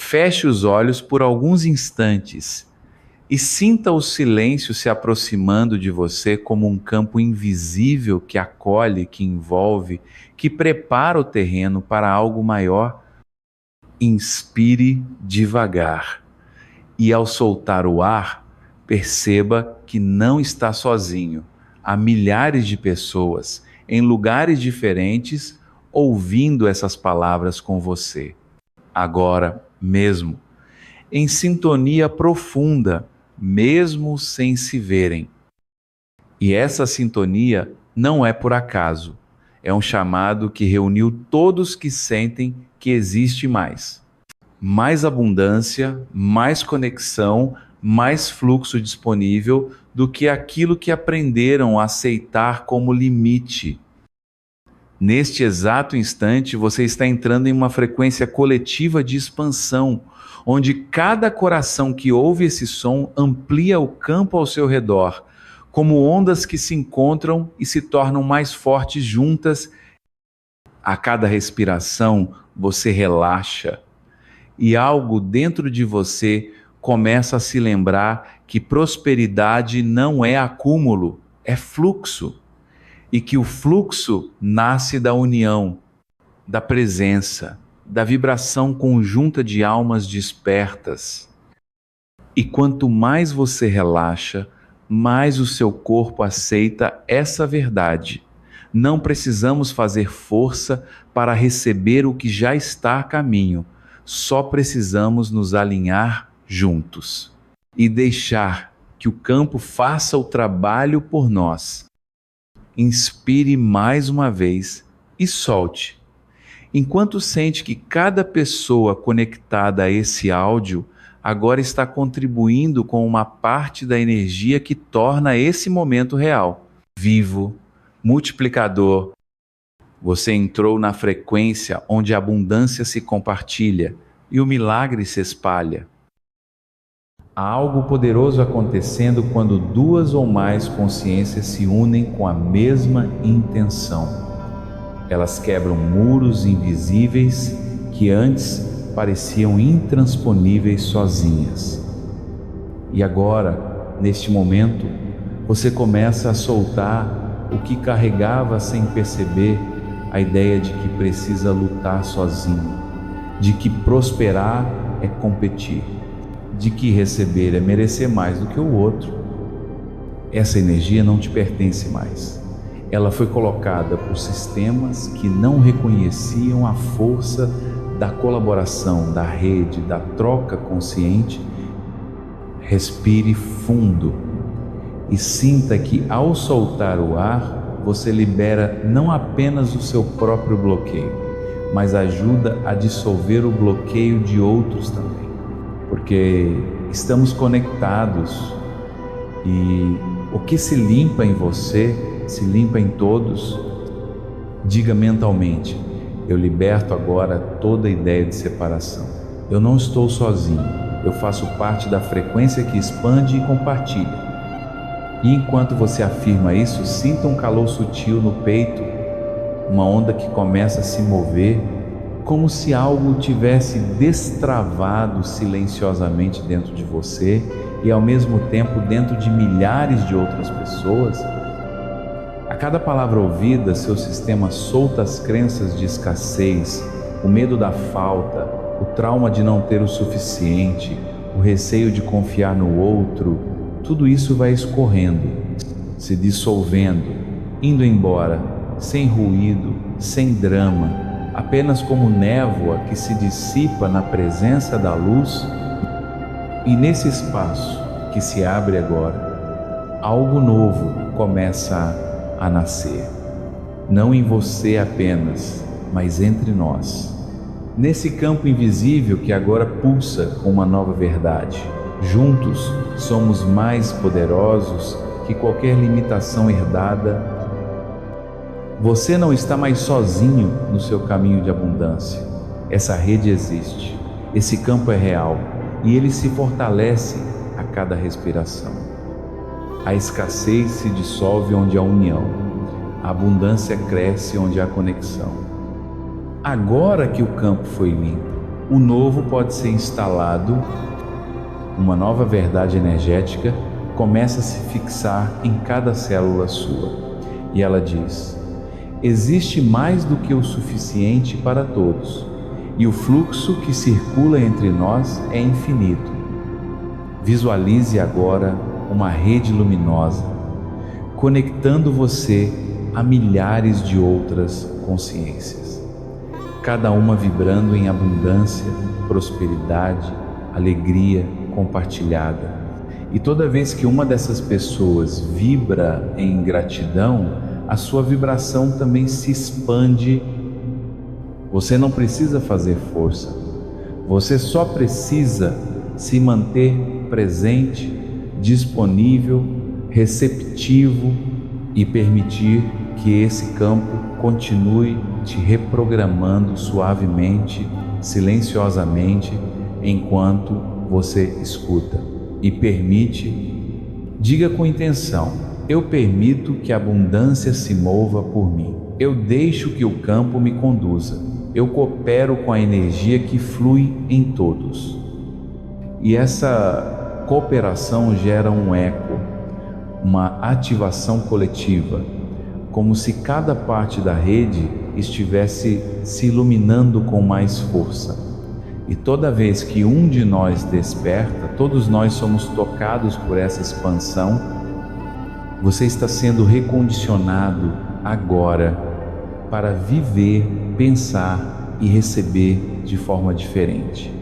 Feche os olhos por alguns instantes e sinta o silêncio se aproximando de você como um campo invisível que acolhe, que envolve, que prepara o terreno para algo maior. Inspire devagar e, ao soltar o ar, perceba que não está sozinho. Há milhares de pessoas em lugares diferentes ouvindo essas palavras com você. Agora mesmo, em sintonia profunda, mesmo sem se verem. E essa sintonia não é por acaso. É um chamado que reuniu todos que sentem que existe mais. Mais abundância, mais conexão, mais fluxo disponível do que aquilo que aprenderam a aceitar como limite. Neste exato instante, você está entrando em uma frequência coletiva de expansão, onde cada coração que ouve esse som amplia o campo ao seu redor, como ondas que se encontram e se tornam mais fortes juntas. A cada respiração, você relaxa, e algo dentro de você começa a se lembrar que prosperidade não é acúmulo, é fluxo. E que o fluxo nasce da união, da presença, da vibração conjunta de almas despertas. E quanto mais você relaxa, mais o seu corpo aceita essa verdade. Não precisamos fazer força para receber o que já está a caminho, só precisamos nos alinhar juntos e deixar que o campo faça o trabalho por nós. Inspire mais uma vez e solte. Enquanto sente que cada pessoa conectada a esse áudio agora está contribuindo com uma parte da energia que torna esse momento real, vivo, multiplicador. Você entrou na frequência onde a abundância se compartilha e o milagre se espalha. Há algo poderoso acontecendo quando duas ou mais consciências se unem com a mesma intenção. Elas quebram muros invisíveis que antes pareciam intransponíveis sozinhas. E agora, neste momento, você começa a soltar o que carregava sem perceber, a ideia de que precisa lutar sozinho, de que prosperar é competir, de que receber é merecer mais do que o outro. Essa energia não te pertence mais. Ela foi colocada por sistemas que não reconheciam a força da colaboração, da rede, da troca consciente. Respire fundo e sinta que, ao soltar o ar, você libera não apenas o seu próprio bloqueio, mas ajuda a dissolver o bloqueio de outros também. Porque estamos conectados e o que se limpa em você, se limpa em todos. Diga mentalmente: eu liberto agora toda ideia de separação. Eu não estou sozinho, eu faço parte da frequência que expande e compartilha. E enquanto você afirma isso, sinta um calor sutil no peito, uma onda que começa a se mover, como se algo tivesse destravado silenciosamente dentro de você e ao mesmo tempo dentro de milhares de outras pessoas. A cada palavra ouvida, seu sistema solta as crenças de escassez, o medo da falta, o trauma de não ter o suficiente, o receio de confiar no outro. Tudo isso vai escorrendo, se dissolvendo, indo embora, sem ruído, sem drama, apenas como névoa que se dissipa na presença da luz. E nesse espaço que se abre agora, algo novo começa a nascer. Não em você apenas, mas entre nós. Nesse campo invisível que agora pulsa com uma nova verdade. Juntos somos mais poderosos que qualquer limitação herdada. Você não está mais sozinho no seu caminho de abundância. Essa rede existe, esse campo é real e ele se fortalece a cada respiração. A escassez se dissolve onde há união, a abundância cresce onde há conexão. Agora que o campo foi limpo, o novo pode ser instalado, uma nova verdade energética começa a se fixar em cada célula sua. E ela diz: existe mais do que o suficiente para todos, e o fluxo que circula entre nós é infinito. Visualize agora uma rede luminosa, conectando você a milhares de outras consciências, cada uma vibrando em abundância, prosperidade, alegria compartilhada. E toda vez que uma dessas pessoas vibra em gratidão, a sua vibração também se expande. Você não precisa fazer força, você só precisa se manter presente, disponível, receptivo e permitir que esse campo continue te reprogramando suavemente, silenciosamente, enquanto você escuta e permite. Diga com intenção: eu permito que a abundância se mova por mim. Eu deixo que o campo me conduza. Eu coopero com a energia que flui em todos. E essa cooperação gera um eco, uma ativação coletiva, como se cada parte da rede estivesse se iluminando com mais força. E toda vez que um de nós desperta, todos nós somos tocados por essa expansão. Você está sendo recondicionado agora para viver, pensar e receber de forma diferente.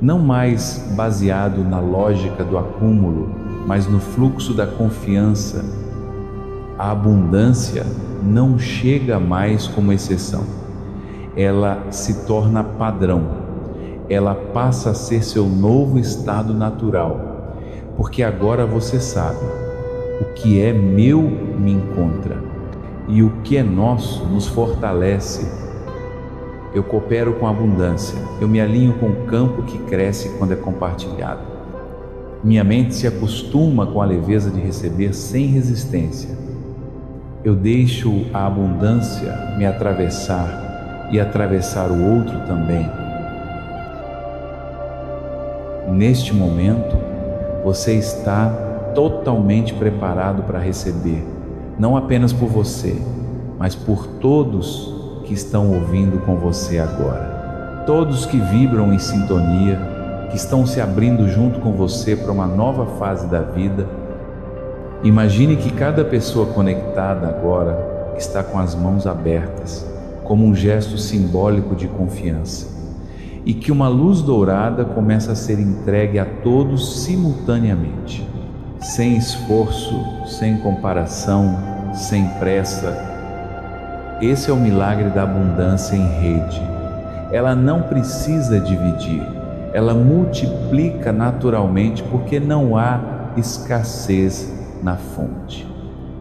Não mais baseado na lógica do acúmulo, mas no fluxo da confiança. A abundância não chega mais como exceção. Ela se torna padrão. Ela passa a ser seu novo estado natural, porque agora você sabe: o que é meu me encontra, e o que é nosso nos fortalece. Eu coopero com a abundância, eu me alinho com o campo que cresce quando é compartilhado. Minha mente se acostuma com a leveza de receber sem resistência. Eu deixo a abundância me atravessar e atravessar o outro também. Neste momento, você está totalmente preparado para receber, não apenas por você, mas por todos que estão ouvindo com você agora. Todos que vibram em sintonia, que estão se abrindo junto com você para uma nova fase da vida. Imagine que cada pessoa conectada agora está com as mãos abertas, como um gesto simbólico de confiança. E que uma luz dourada começa a ser entregue a todos simultaneamente, sem esforço, sem comparação, sem pressa. Esse é o milagre da abundância em rede. Ela não precisa dividir, ela multiplica naturalmente, porque não há escassez na fonte.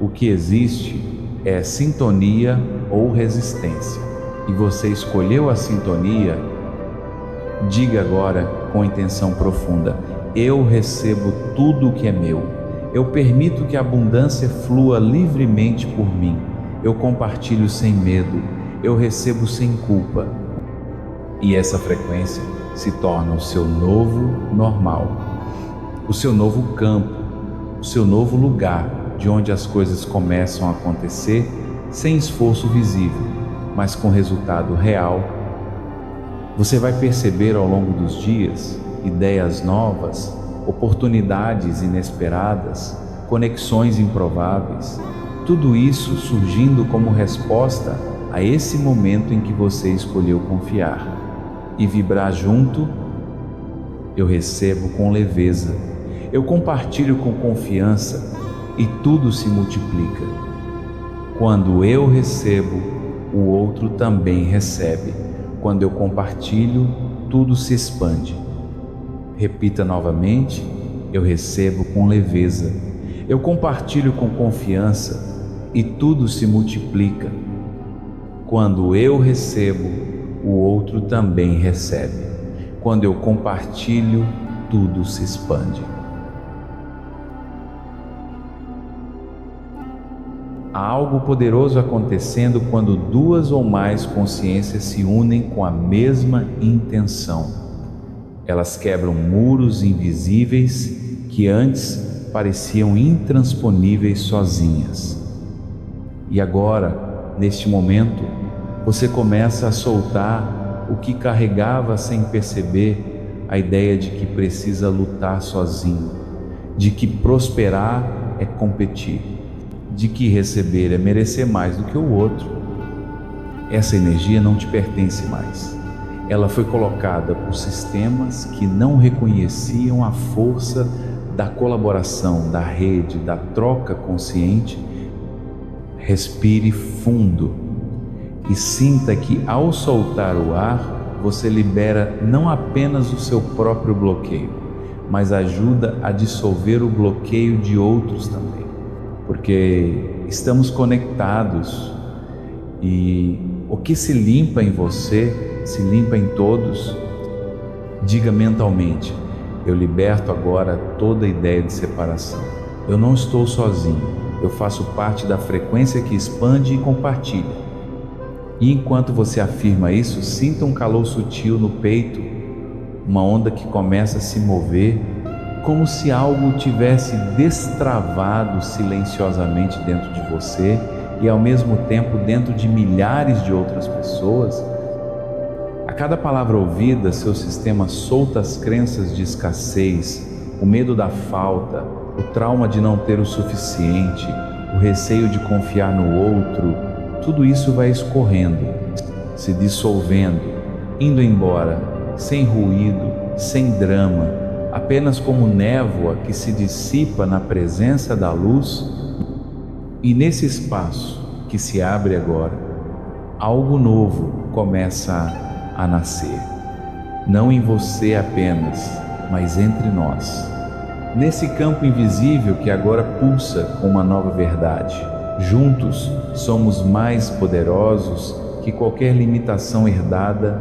O que existe é sintonia ou resistência, e você escolheu a sintonia. Diga agora com intenção profunda: eu recebo tudo o que é meu. Eu permito que a abundância flua livremente por mim. Eu compartilho sem medo. Eu recebo sem culpa. E essa frequência se torna o seu novo normal, o seu novo campo, o seu novo lugar de onde as coisas começam a acontecer sem esforço visível, mas com resultado real. Você vai perceber ao longo dos dias ideias novas, oportunidades inesperadas, conexões improváveis, tudo isso surgindo como resposta a esse momento em que você escolheu confiar e vibrar junto. Eu recebo com leveza, eu compartilho com confiança e tudo se multiplica. Quando eu recebo, o outro também recebe. Quando eu compartilho, tudo se expande. Repita novamente: eu recebo com leveza, eu compartilho com confiança e tudo se multiplica. Quando eu recebo, o outro também recebe. Quando eu compartilho, tudo se expande. Há algo poderoso acontecendo quando duas ou mais consciências se unem com a mesma intenção. Elas quebram muros invisíveis que antes pareciam intransponíveis sozinhas. E agora, neste momento, você começa a soltar o que carregava sem perceber, a ideia de que precisa lutar sozinho, de que prosperar é competir, de que receber é merecer mais do que o outro. Essa energia não te pertence mais. Ela foi colocada por sistemas que não reconheciam a força da colaboração, da rede, da troca consciente. Respire fundo e sinta que ao soltar o ar, você libera não apenas o seu próprio bloqueio, mas ajuda a dissolver o bloqueio de outros também. Porque estamos conectados e o que se limpa em você, se limpa em todos. Diga mentalmente: eu liberto agora toda ideia de separação. Eu não estou sozinho, eu faço parte da frequência que expande e compartilha. E enquanto você afirma isso, sinta um calor sutil no peito, uma onda que começa a se mover, como se algo tivesse destravado silenciosamente dentro de você e ao mesmo tempo dentro de milhares de outras pessoas. A cada palavra ouvida, seu sistema solta as crenças de escassez, o medo da falta, o trauma de não ter o suficiente, o receio de confiar no outro. Tudo isso vai escorrendo, se dissolvendo, indo embora, sem ruído, sem drama, apenas como névoa que se dissipa na presença da luz. E nesse espaço que se abre agora, algo novo começa a nascer, não em você apenas, mas entre nós. Nesse campo invisível que agora pulsa com uma nova verdade. Juntos somos mais poderosos que qualquer limitação herdada.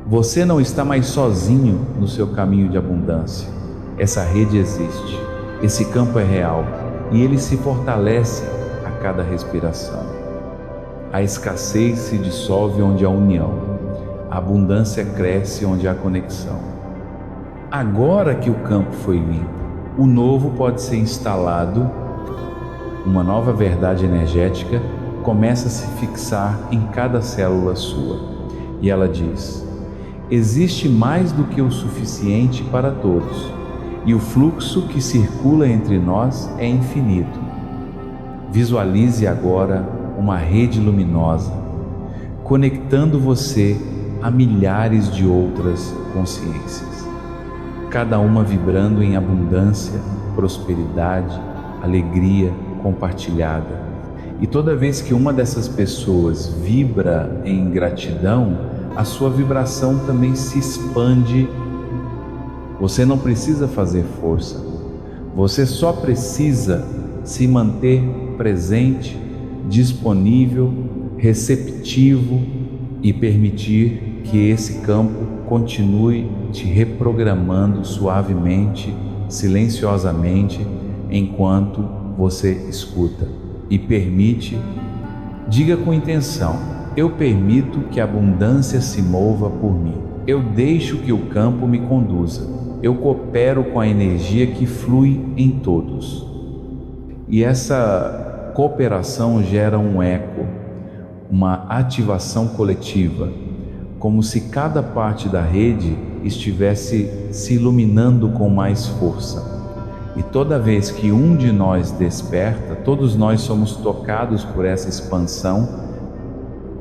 Você não está mais sozinho no seu caminho de abundância. Essa rede existe, esse campo é real e ele se fortalece a cada respiração. A escassez se dissolve onde há união, a abundância cresce onde há conexão. Agora que o campo foi limpo, o novo pode ser instalado. Uma nova verdade energética começa a se fixar em cada célula sua. E ela diz: existe mais do que o suficiente para todos, e o fluxo que circula entre nós é infinito. Visualize agora uma rede luminosa, conectando você a milhares de outras consciências, cada uma vibrando em abundância, prosperidade, alegria compartilhada. E toda vez que uma dessas pessoas vibra em gratidão, a sua vibração também se expande. Você não precisa fazer força, você só precisa se manter presente, disponível, receptivo e permitir que esse campo continue te reprogramando suavemente, silenciosamente, enquanto você escuta e permite. Diga com intenção: eu permito que a abundância se mova por mim. Eu deixo que o campo me conduza. Eu coopero com a energia que flui em todos. E essa cooperação gera um eco, uma ativação coletiva, como se cada parte da rede estivesse se iluminando com mais força. E toda vez que um de nós desperta, todos nós somos tocados por essa expansão.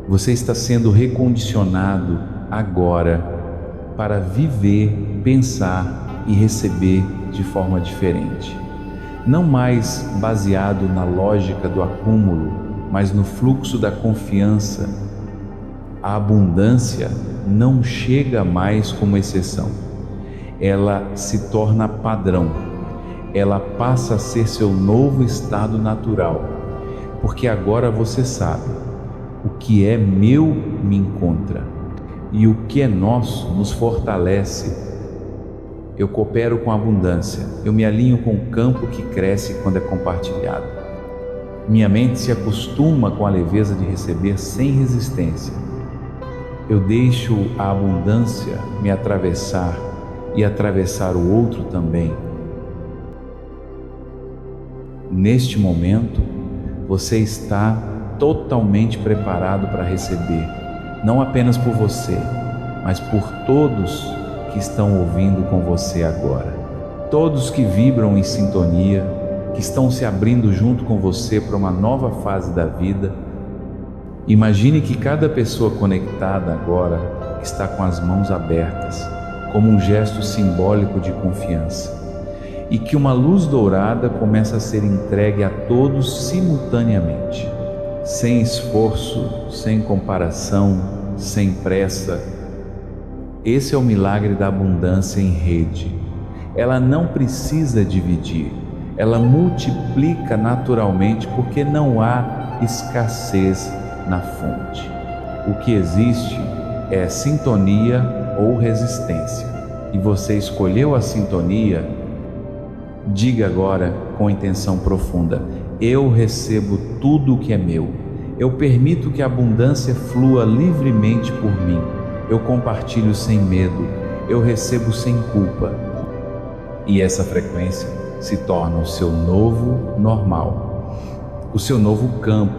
Você está sendo recondicionado agora para viver, pensar e receber de forma diferente. Não mais baseado na lógica do acúmulo, mas no fluxo da confiança. A abundância não chega mais como exceção. Ela se torna padrão. Ela passa a ser seu novo estado natural, porque agora você sabe: o que é meu me encontra, e o que é nosso nos fortalece. Eu coopero com a abundância, eu me alinho com o campo que cresce quando é compartilhado. Minha mente se acostuma com a leveza de receber sem resistência. Eu deixo a abundância me atravessar e atravessar o outro também. Neste momento, você está totalmente preparado para receber, não apenas por você, mas por todos que estão ouvindo com você agora. Todos que vibram em sintonia, que estão se abrindo junto com você para uma nova fase da vida. Imagine que cada pessoa conectada agora está com as mãos abertas, como um gesto simbólico de confiança, e que uma luz dourada começa a ser entregue a todos simultaneamente, sem esforço, sem comparação, sem pressa. Esse é o milagre da abundância em rede. Ela não precisa dividir, ela multiplica naturalmente porque não há escassez na fonte. O que existe é sintonia ou resistência. E você escolheu a sintonia. Diga agora com intenção profunda: eu recebo tudo o que é meu. Eu permito que a abundância flua livremente por mim. Eu compartilho sem medo. Eu recebo sem culpa. E essa frequência se torna o seu novo normal, o seu novo campo,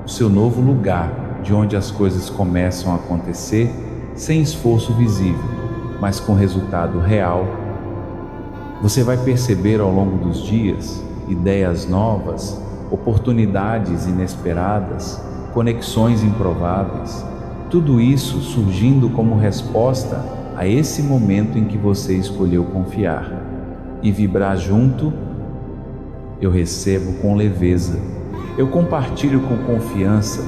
o seu novo lugar de onde as coisas começam a acontecer sem esforço visível, mas com resultado real. Você vai perceber ao longo dos dias ideias novas, oportunidades inesperadas, conexões improváveis, tudo isso surgindo como resposta a esse momento em que você escolheu confiar e vibrar junto. Eu recebo com leveza, eu compartilho com confiança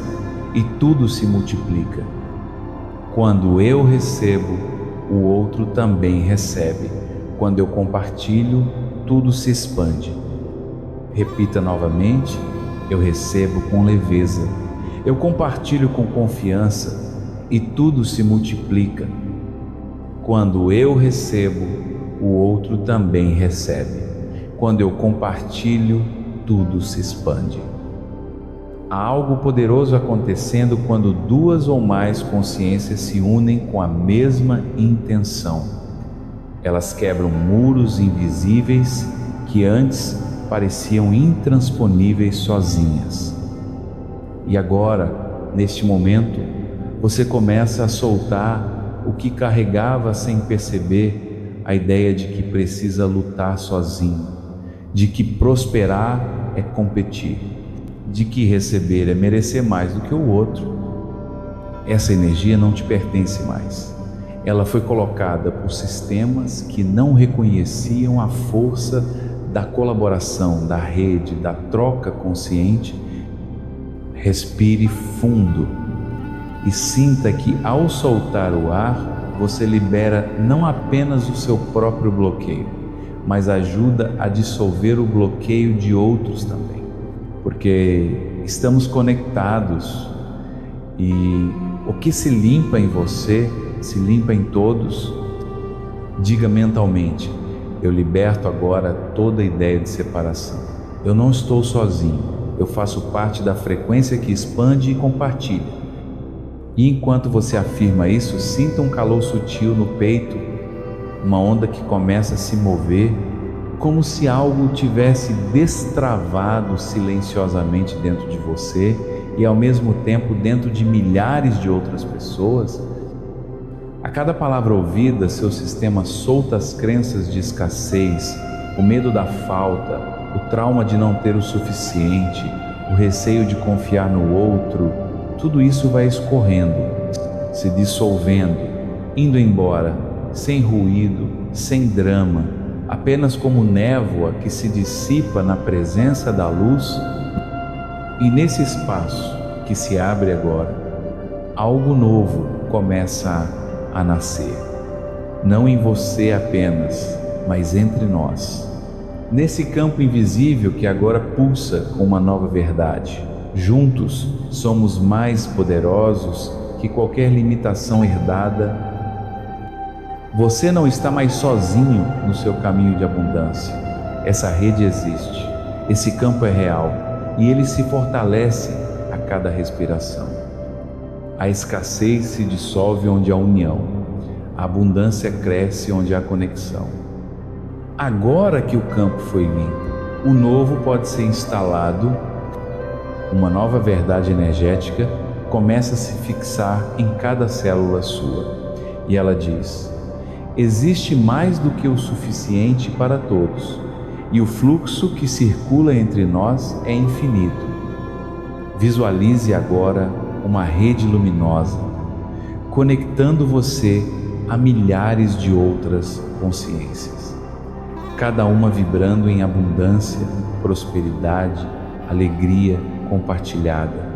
e tudo se multiplica. Quando eu recebo, o outro também recebe. Quando eu compartilho, tudo se expande. Repita novamente: eu recebo com leveza, eu compartilho com confiança e tudo se multiplica. Quando eu recebo, o outro também recebe. Quando eu compartilho, tudo se expande. Há algo poderoso acontecendo quando duas ou mais consciências se unem com a mesma intenção. Elas quebram muros invisíveis que antes pareciam intransponíveis sozinhas. E agora, neste momento, você começa a soltar o que carregava sem perceber, a ideia de que precisa lutar sozinho, de que prosperar é competir, de que receber é merecer mais do que o outro. Essa energia não te pertence mais. Ela foi colocada por sistemas que não reconheciam a força da colaboração, da rede, da troca consciente. Respire fundo e sinta que ao soltar o ar, você libera não apenas o seu próprio bloqueio, mas ajuda a dissolver o bloqueio de outros também. Porque estamos conectados e o que se limpa em você, se limpa em todos. Diga mentalmente: eu liberto agora toda ideia de separação. Eu não estou sozinho, eu faço parte da frequência que expande e compartilha. E enquanto você afirma isso, sinta um calor sutil no peito, uma onda que começa a se mover, como se algo tivesse destravado silenciosamente dentro de você e ao mesmo tempo dentro de milhares de outras pessoas. A cada palavra ouvida, seu sistema solta as crenças de escassez, o medo da falta, o trauma de não ter o suficiente, o receio de confiar no outro. Tudo isso vai escorrendo, se dissolvendo, indo embora, sem ruído, sem drama, apenas como névoa que se dissipa na presença da luz. E nesse espaço que se abre agora, algo novo começa a nascer, não em você apenas, mas entre nós, nesse campo invisível que agora pulsa com uma nova verdade. Juntos somos mais poderosos que qualquer limitação herdada. Você não está mais sozinho no seu caminho de abundância. Essa rede existe, esse campo é real, e ele se fortalece a cada respiração. A escassez se dissolve onde há união, a abundância cresce onde há conexão. Agora que o campo foi limpo, o novo pode ser instalado, uma nova verdade energética começa a se fixar em cada célula sua. E ela diz: existe mais do que o suficiente para todos, e o fluxo que circula entre nós é infinito. Visualize agora uma rede luminosa, conectando você a milhares de outras consciências, cada uma vibrando em abundância, prosperidade, alegria compartilhada.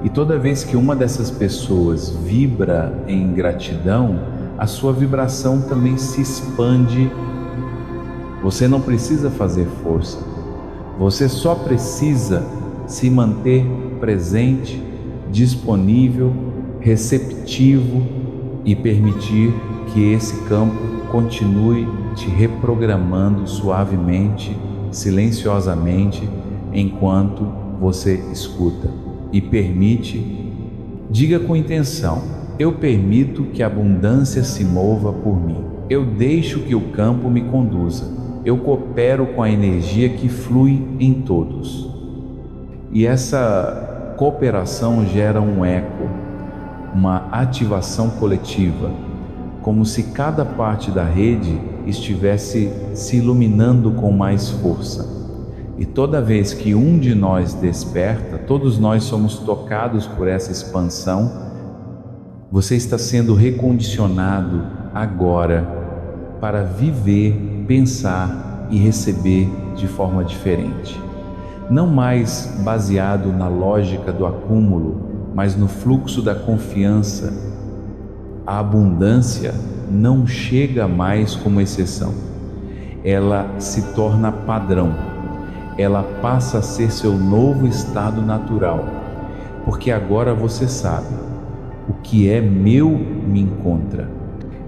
E toda vez que uma dessas pessoas vibra em gratidão, a sua vibração também se expande. Você não precisa fazer força, você só precisa se manter presente, disponível, receptivo e permitir que esse campo continue te reprogramando suavemente, silenciosamente, enquanto você escuta e permite. Diga com intenção: eu permito que a abundância se mova por mim. Eu deixo que o campo me conduza. Eu coopero com a energia que flui em todos. E essa cooperação gera um eco, uma ativação coletiva, como se cada parte da rede estivesse se iluminando com mais força. E toda vez que um de nós desperta, todos nós somos tocados por essa expansão. Você está sendo recondicionado agora para viver, pensar e receber de forma diferente. Não mais baseado na lógica do acúmulo, mas no fluxo da confiança. A abundância não chega mais como exceção. Ela se torna padrão. Ela passa a ser seu novo estado natural, porque agora você sabe: o que é meu me encontra,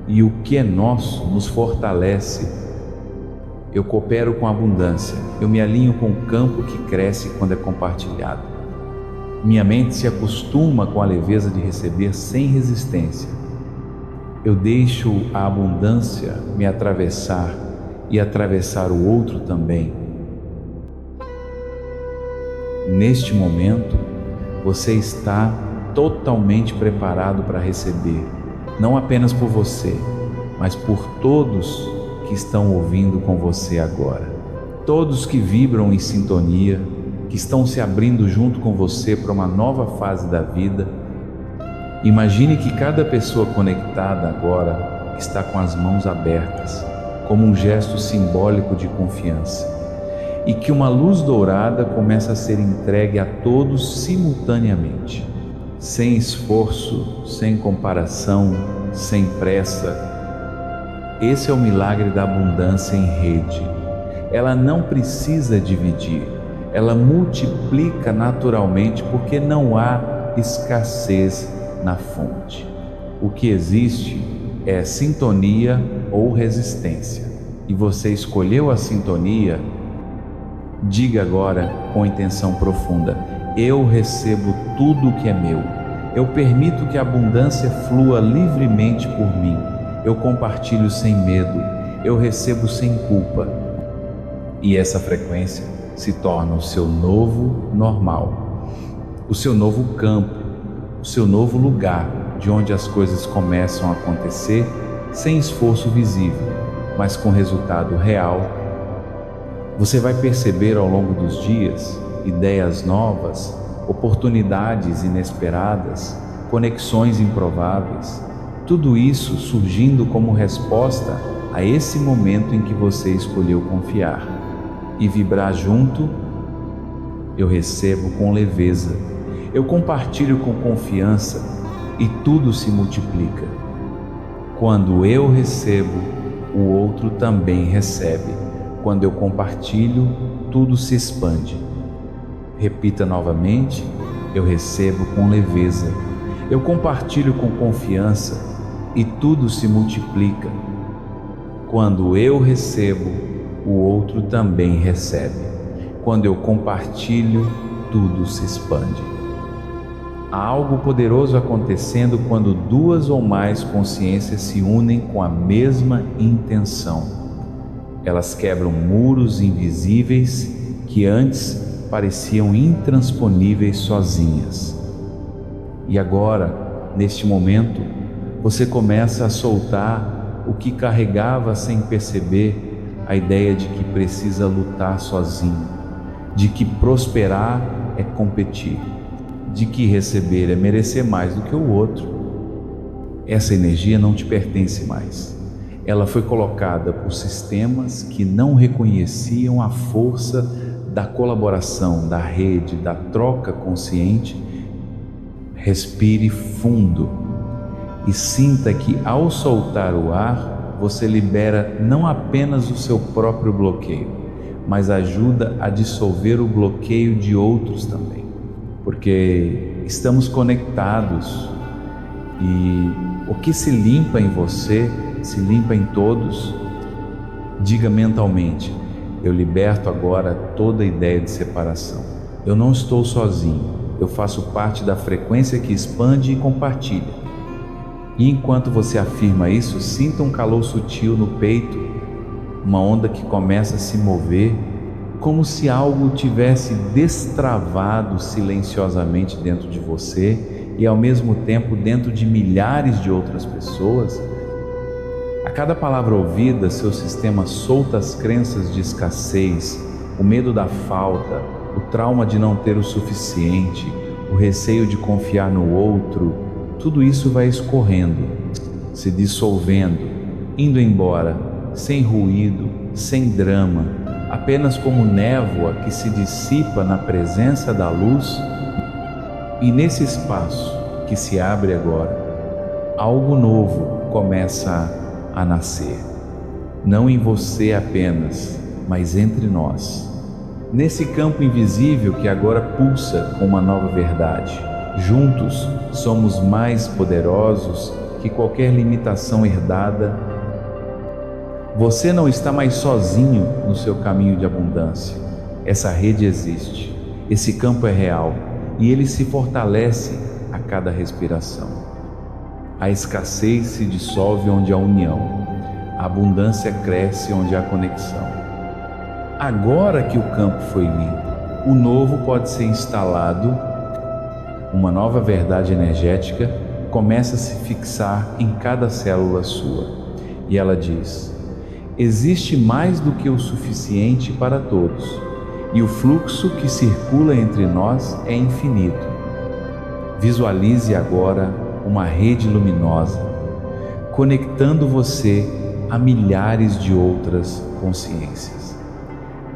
e o que é nosso nos fortalece. Eu coopero com a abundância, eu me alinho com o campo que cresce quando é compartilhado. Minha mente se acostuma com a leveza de receber sem resistência. Eu deixo a abundância me atravessar e atravessar o outro também. Neste momento, você está totalmente preparado para receber, não apenas por você, mas por todos que estão ouvindo com você agora. Todos que vibram em sintonia, que estão se abrindo junto com você para uma nova fase da vida. Imagine que cada pessoa conectada agora está com as mãos abertas, como um gesto simbólico de confiança, e que uma luz dourada começa a ser entregue a todos simultaneamente, sem esforço, sem comparação, sem pressa. Esse é o milagre da abundância em rede. Ela não precisa dividir, ela multiplica naturalmente, porque não há escassez na fonte. O que existe é sintonia ou resistência, e você escolheu a sintonia. Diga agora com intenção profunda: eu recebo tudo o que é meu. Eu permito que a abundância flua livremente por mim. Eu compartilho sem medo. Eu recebo sem culpa. E essa frequência se torna o seu novo normal, o seu novo campo, o seu novo lugar de onde as coisas começam a acontecer sem esforço visível, mas com resultado real. Você vai perceber ao longo dos dias ideias novas, oportunidades inesperadas, conexões improváveis, tudo isso surgindo como resposta a esse momento em que você escolheu confiar e vibrar junto. Eu recebo com leveza, eu compartilho com confiança e tudo se multiplica. Quando eu recebo, o outro também recebe. Quando eu compartilho, tudo se expande. Repita novamente: eu recebo com leveza, eu compartilho com confiança e tudo se multiplica. Quando eu recebo, o outro também recebe. Quando eu compartilho, tudo se expande. Há algo poderoso acontecendo quando duas ou mais consciências se unem com a mesma intenção. Elas quebram muros invisíveis que antes pareciam intransponíveis sozinhas. E agora, neste momento, você começa a soltar o que carregava sem perceber, a ideia de que precisa lutar sozinho, de que prosperar é competir, de que receber é merecer mais do que o outro. Essa energia não te pertence mais. Ela foi colocada por sistemas que não reconheciam a força da colaboração, da rede, da troca consciente. Respire fundo e sinta que ao soltar o ar, você libera não apenas o seu próprio bloqueio, mas ajuda a dissolver o bloqueio de outros também. Porque estamos conectados e o que se limpa em você, se limpa em todos. Diga mentalmente: eu liberto agora toda ideia de separação. Eu não estou sozinho, eu faço parte da frequência que expande e compartilha. E enquanto você afirma isso, sinta um calor sutil no peito, uma onda que começa a se mover, como se algo tivesse destravado silenciosamente dentro de você e ao mesmo tempo dentro de milhares de outras pessoas. A cada palavra ouvida, seu sistema solta as crenças de escassez, o medo da falta, o trauma de não ter o suficiente, o receio de confiar no outro. Tudo isso vai escorrendo, se dissolvendo, indo embora, sem ruído, sem drama, apenas como névoa que se dissipa na presença da luz. E nesse espaço que se abre agora, algo novo começa a nascer, não em você apenas, mas entre nós. Nesse campo invisível que agora pulsa com uma nova verdade. Juntos somos mais poderosos que qualquer limitação herdada. Você não está mais sozinho no seu caminho de abundância. Essa rede existe, esse campo é real e ele se fortalece a cada respiração. A escassez se dissolve onde há união, a abundância cresce onde há conexão. Agora que o campo foi limpo, o novo pode ser instalado. Uma nova verdade energética começa a se fixar em cada célula sua. E ela diz: existe mais do que o suficiente para todos, e o fluxo que circula entre nós é infinito. Visualize agora uma rede luminosa, conectando você a milhares de outras consciências,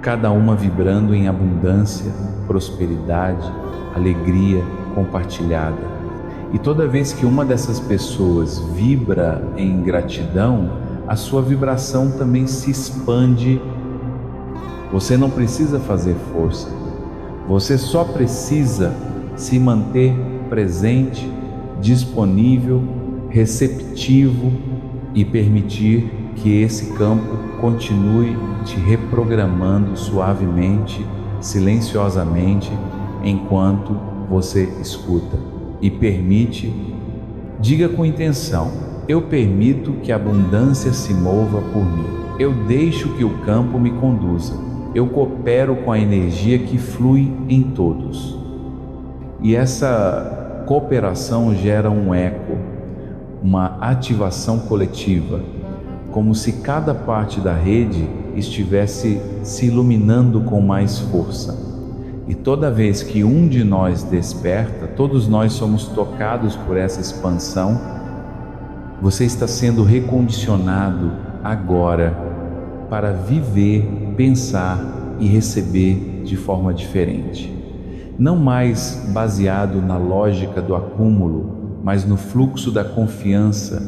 cada uma vibrando em abundância, prosperidade, alegria compartilhada. E toda vez que uma dessas pessoas vibra em gratidão, a sua vibração também se expande. Você não precisa fazer força, você só precisa se manter presente, disponível, receptivo e permitir que esse campo continue te reprogramando suavemente, silenciosamente, enquanto você escuta e permite. Diga com intenção: eu permito que a abundância se mova por mim. Eu deixo que o campo me conduza. Eu coopero com a energia que flui em todos. E essa cooperação gera um eco, uma ativação coletiva, como se cada parte da rede estivesse se iluminando com mais força. E toda vez que um de nós desperta, todos nós somos tocados por essa expansão. Você está sendo recondicionado agora para viver, pensar e receber de forma diferente. Não mais baseado na lógica do acúmulo, mas no fluxo da confiança.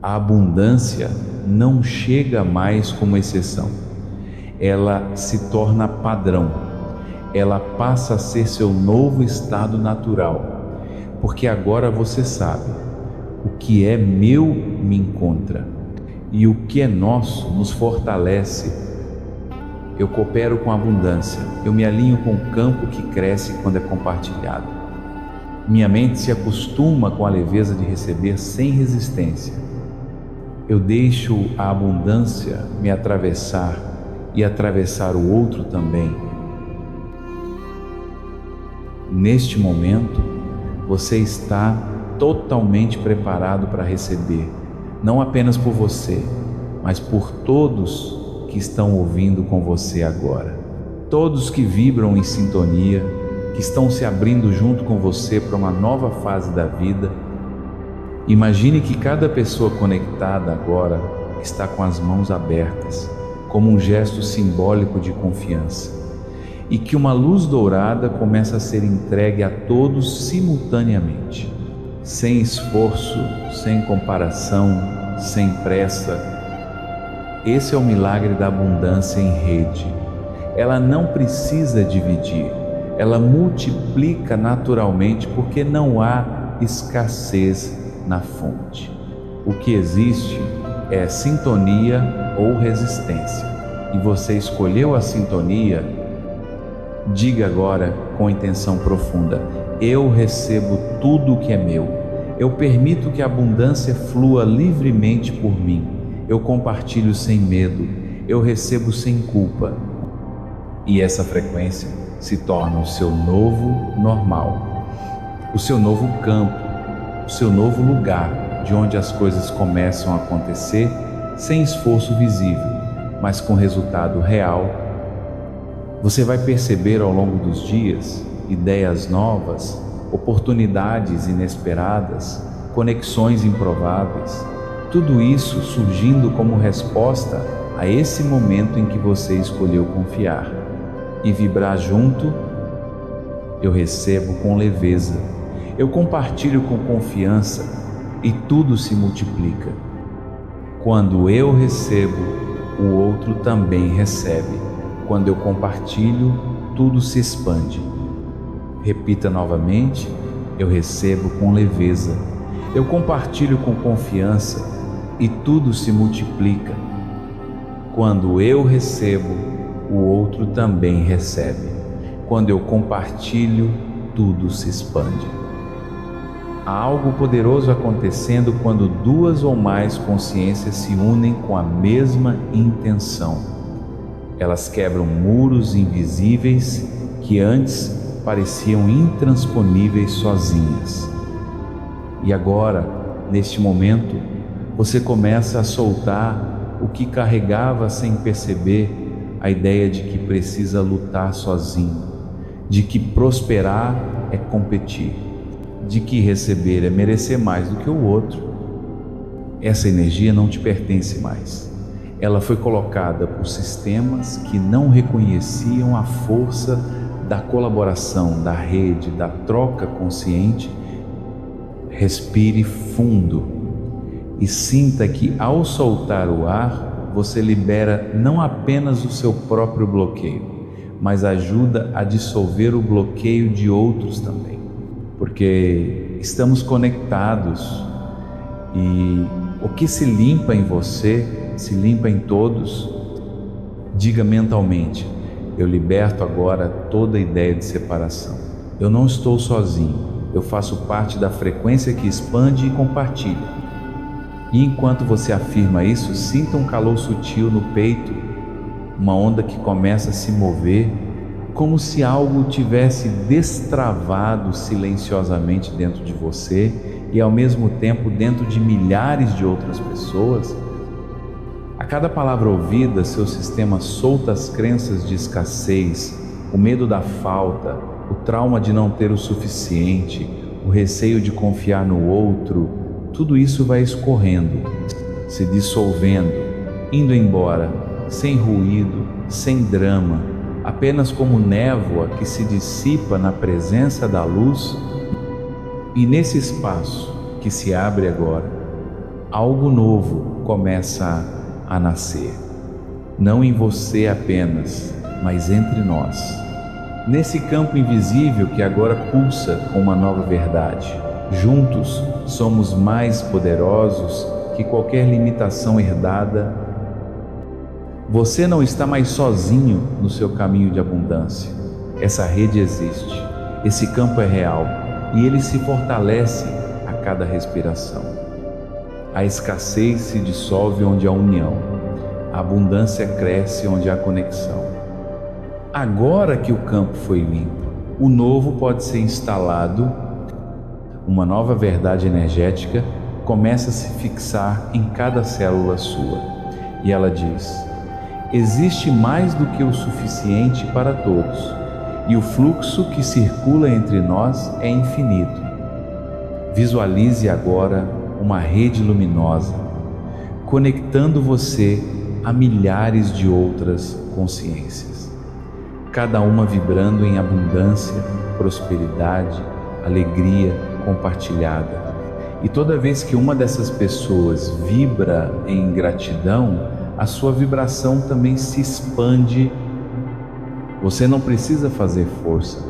A abundância não chega mais como exceção. Ela se torna padrão. Ela passa a ser seu novo estado natural, porque agora você sabe: o que é meu me encontra, e o que é nosso nos fortalece. Eu coopero com a abundância. Eu me alinho com o campo que cresce quando é compartilhado. Minha mente se acostuma com a leveza de receber sem resistência. Eu deixo a abundância me atravessar e atravessar o outro também. Neste momento, você está totalmente preparado para receber, não apenas por você, mas por todos que estão ouvindo com você agora. Todos que vibram em sintonia, que estão se abrindo junto com você para uma nova fase da vida. Imagine que cada pessoa conectada agora está com as mãos abertas, como um gesto simbólico de confiança, e que uma luz dourada começa a ser entregue a todos simultaneamente, sem esforço, sem comparação, sem pressa. Esse é o milagre da abundância em rede. Ela não precisa dividir, ela multiplica naturalmente porque não há escassez na fonte. O que existe é sintonia ou resistência. E você escolheu a sintonia. Diga agora com intenção profunda: eu recebo tudo o que é meu. Eu permito que a abundância flua livremente por mim. Eu compartilho sem medo. Eu recebo sem culpa. E essa frequência se torna o seu novo normal, o seu novo campo, o seu novo lugar de onde as coisas começam a acontecer sem esforço visível, mas com resultado real. Você vai perceber ao longo dos dias ideias novas, oportunidades inesperadas, conexões improváveis, tudo isso surgindo como resposta a esse momento em que você escolheu confiar e vibrar junto. Eu recebo com leveza, eu compartilho com confiança e tudo se multiplica. Quando eu recebo, o outro também recebe. Quando eu compartilho, tudo se expande. Repita novamente: eu recebo com leveza, eu compartilho com confiança e tudo se multiplica. Quando eu recebo, o outro também recebe. Quando eu compartilho, tudo se expande. Há algo poderoso acontecendo quando duas ou mais consciências se unem com a mesma intenção. Elas quebram muros invisíveis que antes pareciam intransponíveis sozinhas. E agora, neste momento, você começa a soltar o que carregava sem perceber, a ideia de que precisa lutar sozinho, de que prosperar é competir, de que receber é merecer mais do que o outro. Essa energia não te pertence mais. Ela foi colocada por sistemas que não reconheciam a força da colaboração, da rede, da troca consciente. Respire fundo e sinta que ao soltar o ar, você libera não apenas o seu próprio bloqueio, mas ajuda a dissolver o bloqueio de outros também. Porque estamos conectados e o que se limpa em você, se limpa em todos. Diga mentalmente: eu liberto agora toda ideia de separação. Eu não estou sozinho, eu faço parte da frequência que expande e compartilha. E enquanto você afirma isso, sinta um calor sutil no peito, uma onda que começa a se mover, como se algo tivesse destravado silenciosamente dentro de você e ao mesmo tempo dentro de milhares de outras pessoas. A cada palavra ouvida, seu sistema solta as crenças de escassez, o medo da falta, o trauma de não ter o suficiente, o receio de confiar no outro. Tudo isso vai escorrendo, se dissolvendo, indo embora, sem ruído, sem drama, apenas como névoa que se dissipa na presença da luz. E nesse espaço que se abre agora, algo novo começa a nascer. Não em você apenas, mas entre nós. Nesse campo invisível que agora pulsa com uma nova verdade. Juntos somos mais poderosos que qualquer limitação herdada. Você não está mais sozinho no seu caminho de abundância. Essa rede existe, esse campo é real e ele se fortalece a cada respiração. A escassez se dissolve onde há união, a abundância cresce onde há conexão. Agora que o campo foi limpo, o novo pode ser instalado, uma nova verdade energética começa a se fixar em cada célula sua. E ela diz: existe mais do que o suficiente para todos, e o fluxo que circula entre nós é infinito. Visualize agora uma rede luminosa, conectando você a milhares de outras consciências, cada uma vibrando em abundância, prosperidade, alegria compartilhada. E toda vez que uma dessas pessoas vibra em gratidão, a sua vibração também se expande. Você não precisa fazer força,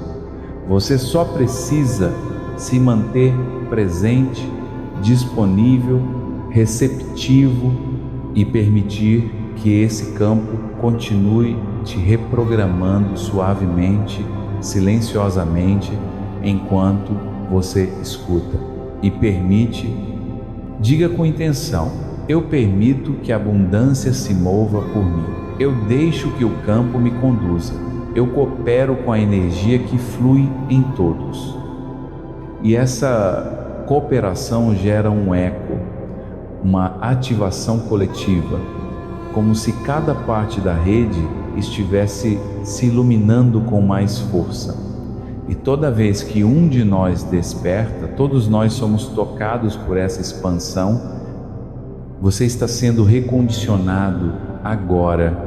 você só precisa se manter presente, disponível, receptivo e permitir que esse campo continue te reprogramando suavemente, silenciosamente, enquanto você escuta e permite. Diga com intenção: eu permito que a abundância se mova por mim. Eu deixo que o campo me conduza. Eu coopero com a energia que flui em todos. E essa cooperação gera um eco, uma ativação coletiva, como se cada parte da rede estivesse se iluminando com mais força. E toda vez que um de nós desperta, todos nós somos tocados por essa expansão. Você está sendo recondicionado agora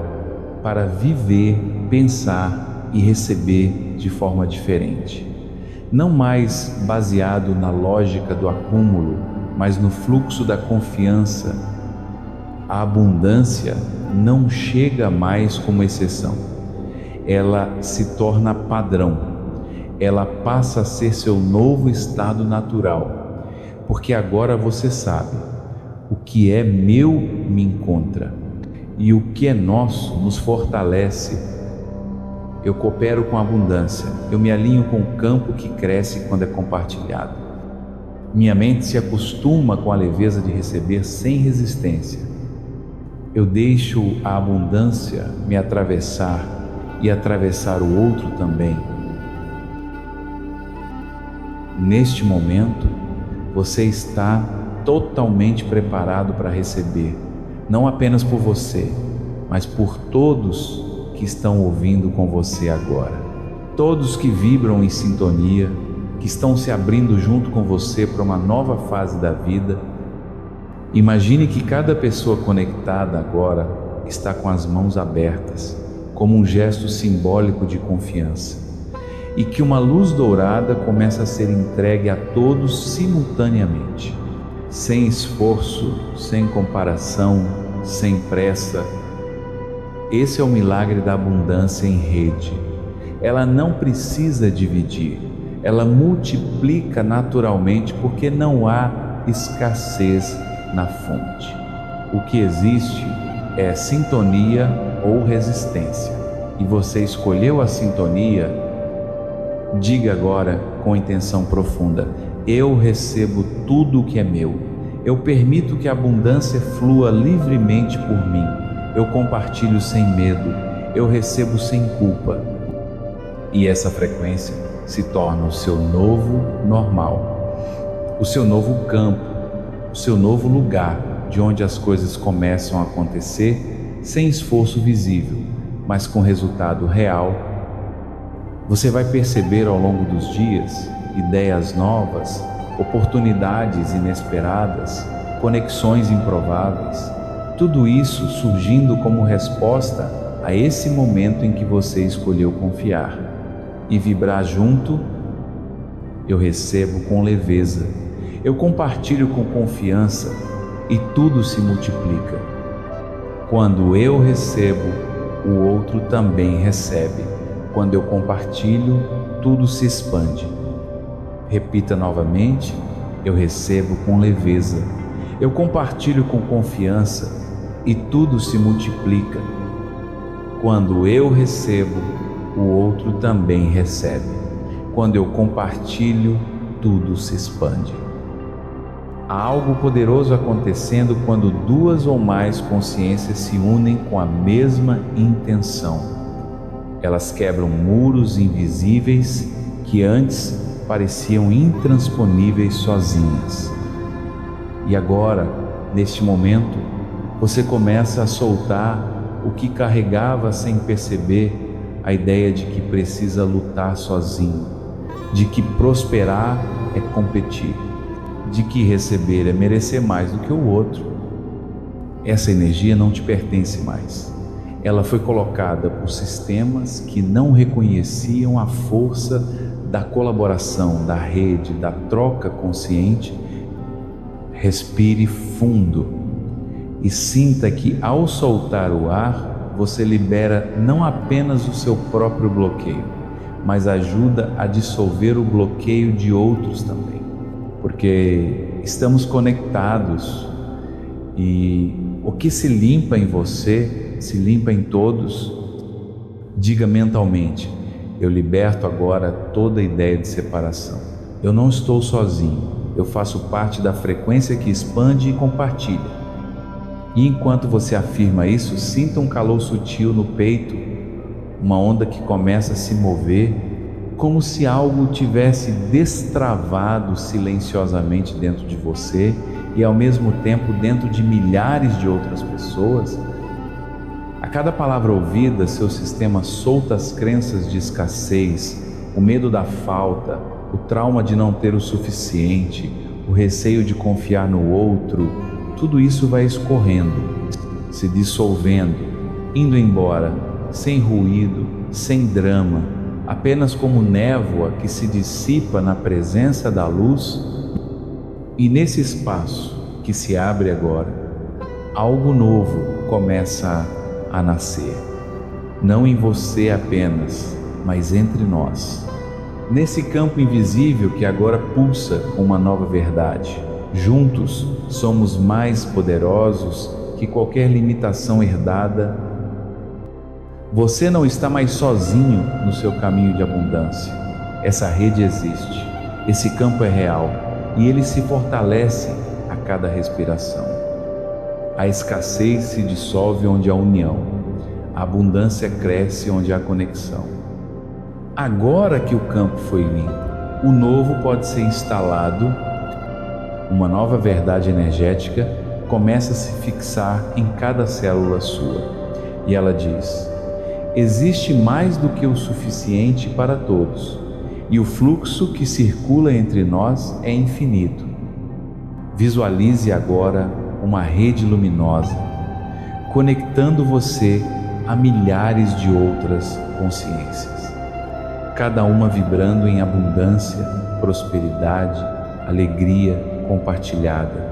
para viver, pensar e receber de forma diferente. Não mais baseado na lógica do acúmulo, mas no fluxo da confiança. A abundância não chega mais como exceção. Ela se torna padrão. Ela passa a ser seu novo estado natural, porque agora você sabe: o que é meu me encontra, e o que é nosso nos fortalece. Eu coopero com a abundância, eu me alinho com o campo que cresce quando é compartilhado. Minha mente se acostuma com a leveza de receber sem resistência. Eu deixo a abundância me atravessar e atravessar o outro também. Neste momento, você está totalmente preparado para receber, não apenas por você, mas por todos que estão ouvindo com você agora. Todos que vibram em sintonia, que estão se abrindo junto com você para uma nova fase da vida. Imagine que cada pessoa conectada agora está com as mãos abertas, como um gesto simbólico de confiança, e que uma luz dourada começa a ser entregue a todos simultaneamente, sem esforço, sem comparação, sem pressa. Esse é o milagre da abundância em rede. Ela não precisa dividir, ela multiplica naturalmente, porque não há escassez na fonte. O que existe é sintonia ou resistência, e você escolheu a sintonia. Diga agora com intenção profunda: eu recebo tudo o que é meu. Eu permito que a abundância flua livremente por mim. Eu compartilho sem medo. Eu recebo sem culpa. E essa frequência se torna o seu novo normal, o seu novo campo, o seu novo lugar de onde as coisas começam a acontecer sem esforço visível, mas com resultado real. Você vai perceber ao longo dos dias ideias novas, oportunidades inesperadas, conexões improváveis, tudo isso surgindo como resposta a esse momento em que você escolheu confiar e vibrar junto. Eu recebo com leveza, eu compartilho com confiança e tudo se multiplica. Quando eu recebo, o outro também recebe. Quando eu compartilho, tudo se expande. Repita novamente: eu recebo com leveza, eu compartilho com confiança e tudo se multiplica. Quando eu recebo, o outro também recebe. Quando eu compartilho, tudo se expande. Há algo poderoso acontecendo quando duas ou mais consciências se unem com a mesma intenção. Elas quebram muros invisíveis que antes pareciam intransponíveis sozinhas. E agora, neste momento, você começa a soltar o que carregava sem perceber, a ideia de que precisa lutar sozinho, de que prosperar é competir, de que receber é merecer mais do que o outro. Essa energia não te pertence mais. Ela foi colocada por sistemas que não reconheciam a força da colaboração, da rede, da troca consciente. Respire fundo e sinta que ao soltar o ar, você libera não apenas o seu próprio bloqueio, mas ajuda a dissolver o bloqueio de outros também. Porque estamos conectados e o que se limpa em você, se limpa em todos. Diga mentalmente: eu liberto agora toda ideia de separação. Eu não estou sozinho, eu faço parte da frequência que expande e compartilha. E enquanto você afirma isso, sinta um calor sutil no peito, uma onda que começa a se mover, como se algo tivesse destravado silenciosamente dentro de você e ao mesmo tempo dentro de milhares de outras pessoas. A cada palavra ouvida, seu sistema solta as crenças de escassez, o medo da falta, o trauma de não ter o suficiente, o receio de confiar no outro. Tudo isso vai escorrendo, se dissolvendo, indo embora, sem ruído, sem drama, apenas como névoa que se dissipa na presença da luz. E nesse espaço que se abre agora, algo novo começa a nascer. Não em você apenas, mas entre nós. Nesse campo invisível que agora pulsa com uma nova verdade. Juntos somos mais poderosos que qualquer limitação herdada. Você não está mais sozinho no seu caminho de abundância. Essa rede existe, esse campo é real e ele se fortalece a cada respiração. A escassez se dissolve onde há união, a abundância cresce onde há conexão. Agora que o campo foi limpo, o novo pode ser instalado. Uma nova verdade energética começa a se fixar em cada célula sua. E ela diz: existe mais do que o suficiente para todos, e o fluxo que circula entre nós é infinito. Visualize agora uma rede luminosa, conectando você a milhares de outras consciências, cada uma vibrando em abundância, prosperidade, alegria compartilhada.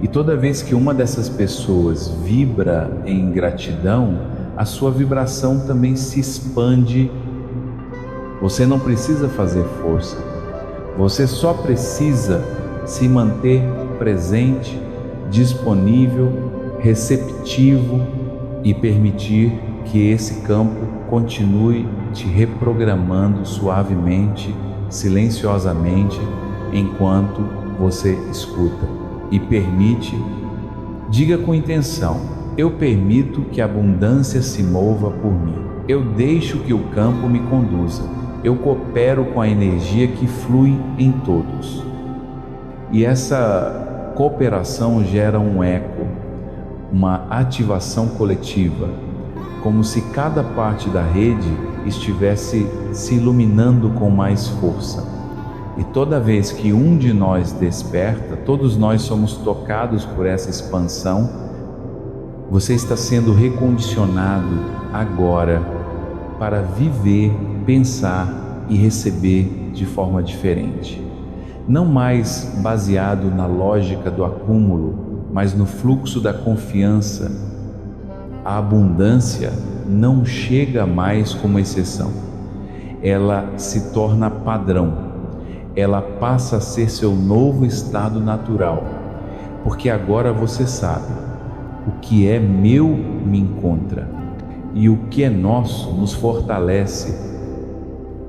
E toda vez que uma dessas pessoas vibra em gratidão, a sua vibração também se expande. Você não precisa fazer força, você só precisa se manter presente, disponível, receptivo e permitir que esse campo continue te reprogramando suavemente, silenciosamente, enquanto você escuta e permite. Diga com intenção: eu permito que a abundância se mova por mim. Eu deixo que o campo me conduza. Eu coopero com a energia que flui em todos. E essa cooperação gera um eco, uma ativação coletiva, como se cada parte da rede estivesse se iluminando com mais força. E toda vez que um de nós desperta, todos nós somos tocados por essa expansão. Você está sendo recondicionado agora para viver, pensar e receber de forma diferente. Não mais baseado na lógica do acúmulo, mas no fluxo da confiança. A abundância não chega mais como exceção. Ela se torna padrão. Ela passa a ser seu novo estado natural, porque agora você sabe: o que é meu me encontra, e o que é nosso nos fortalece.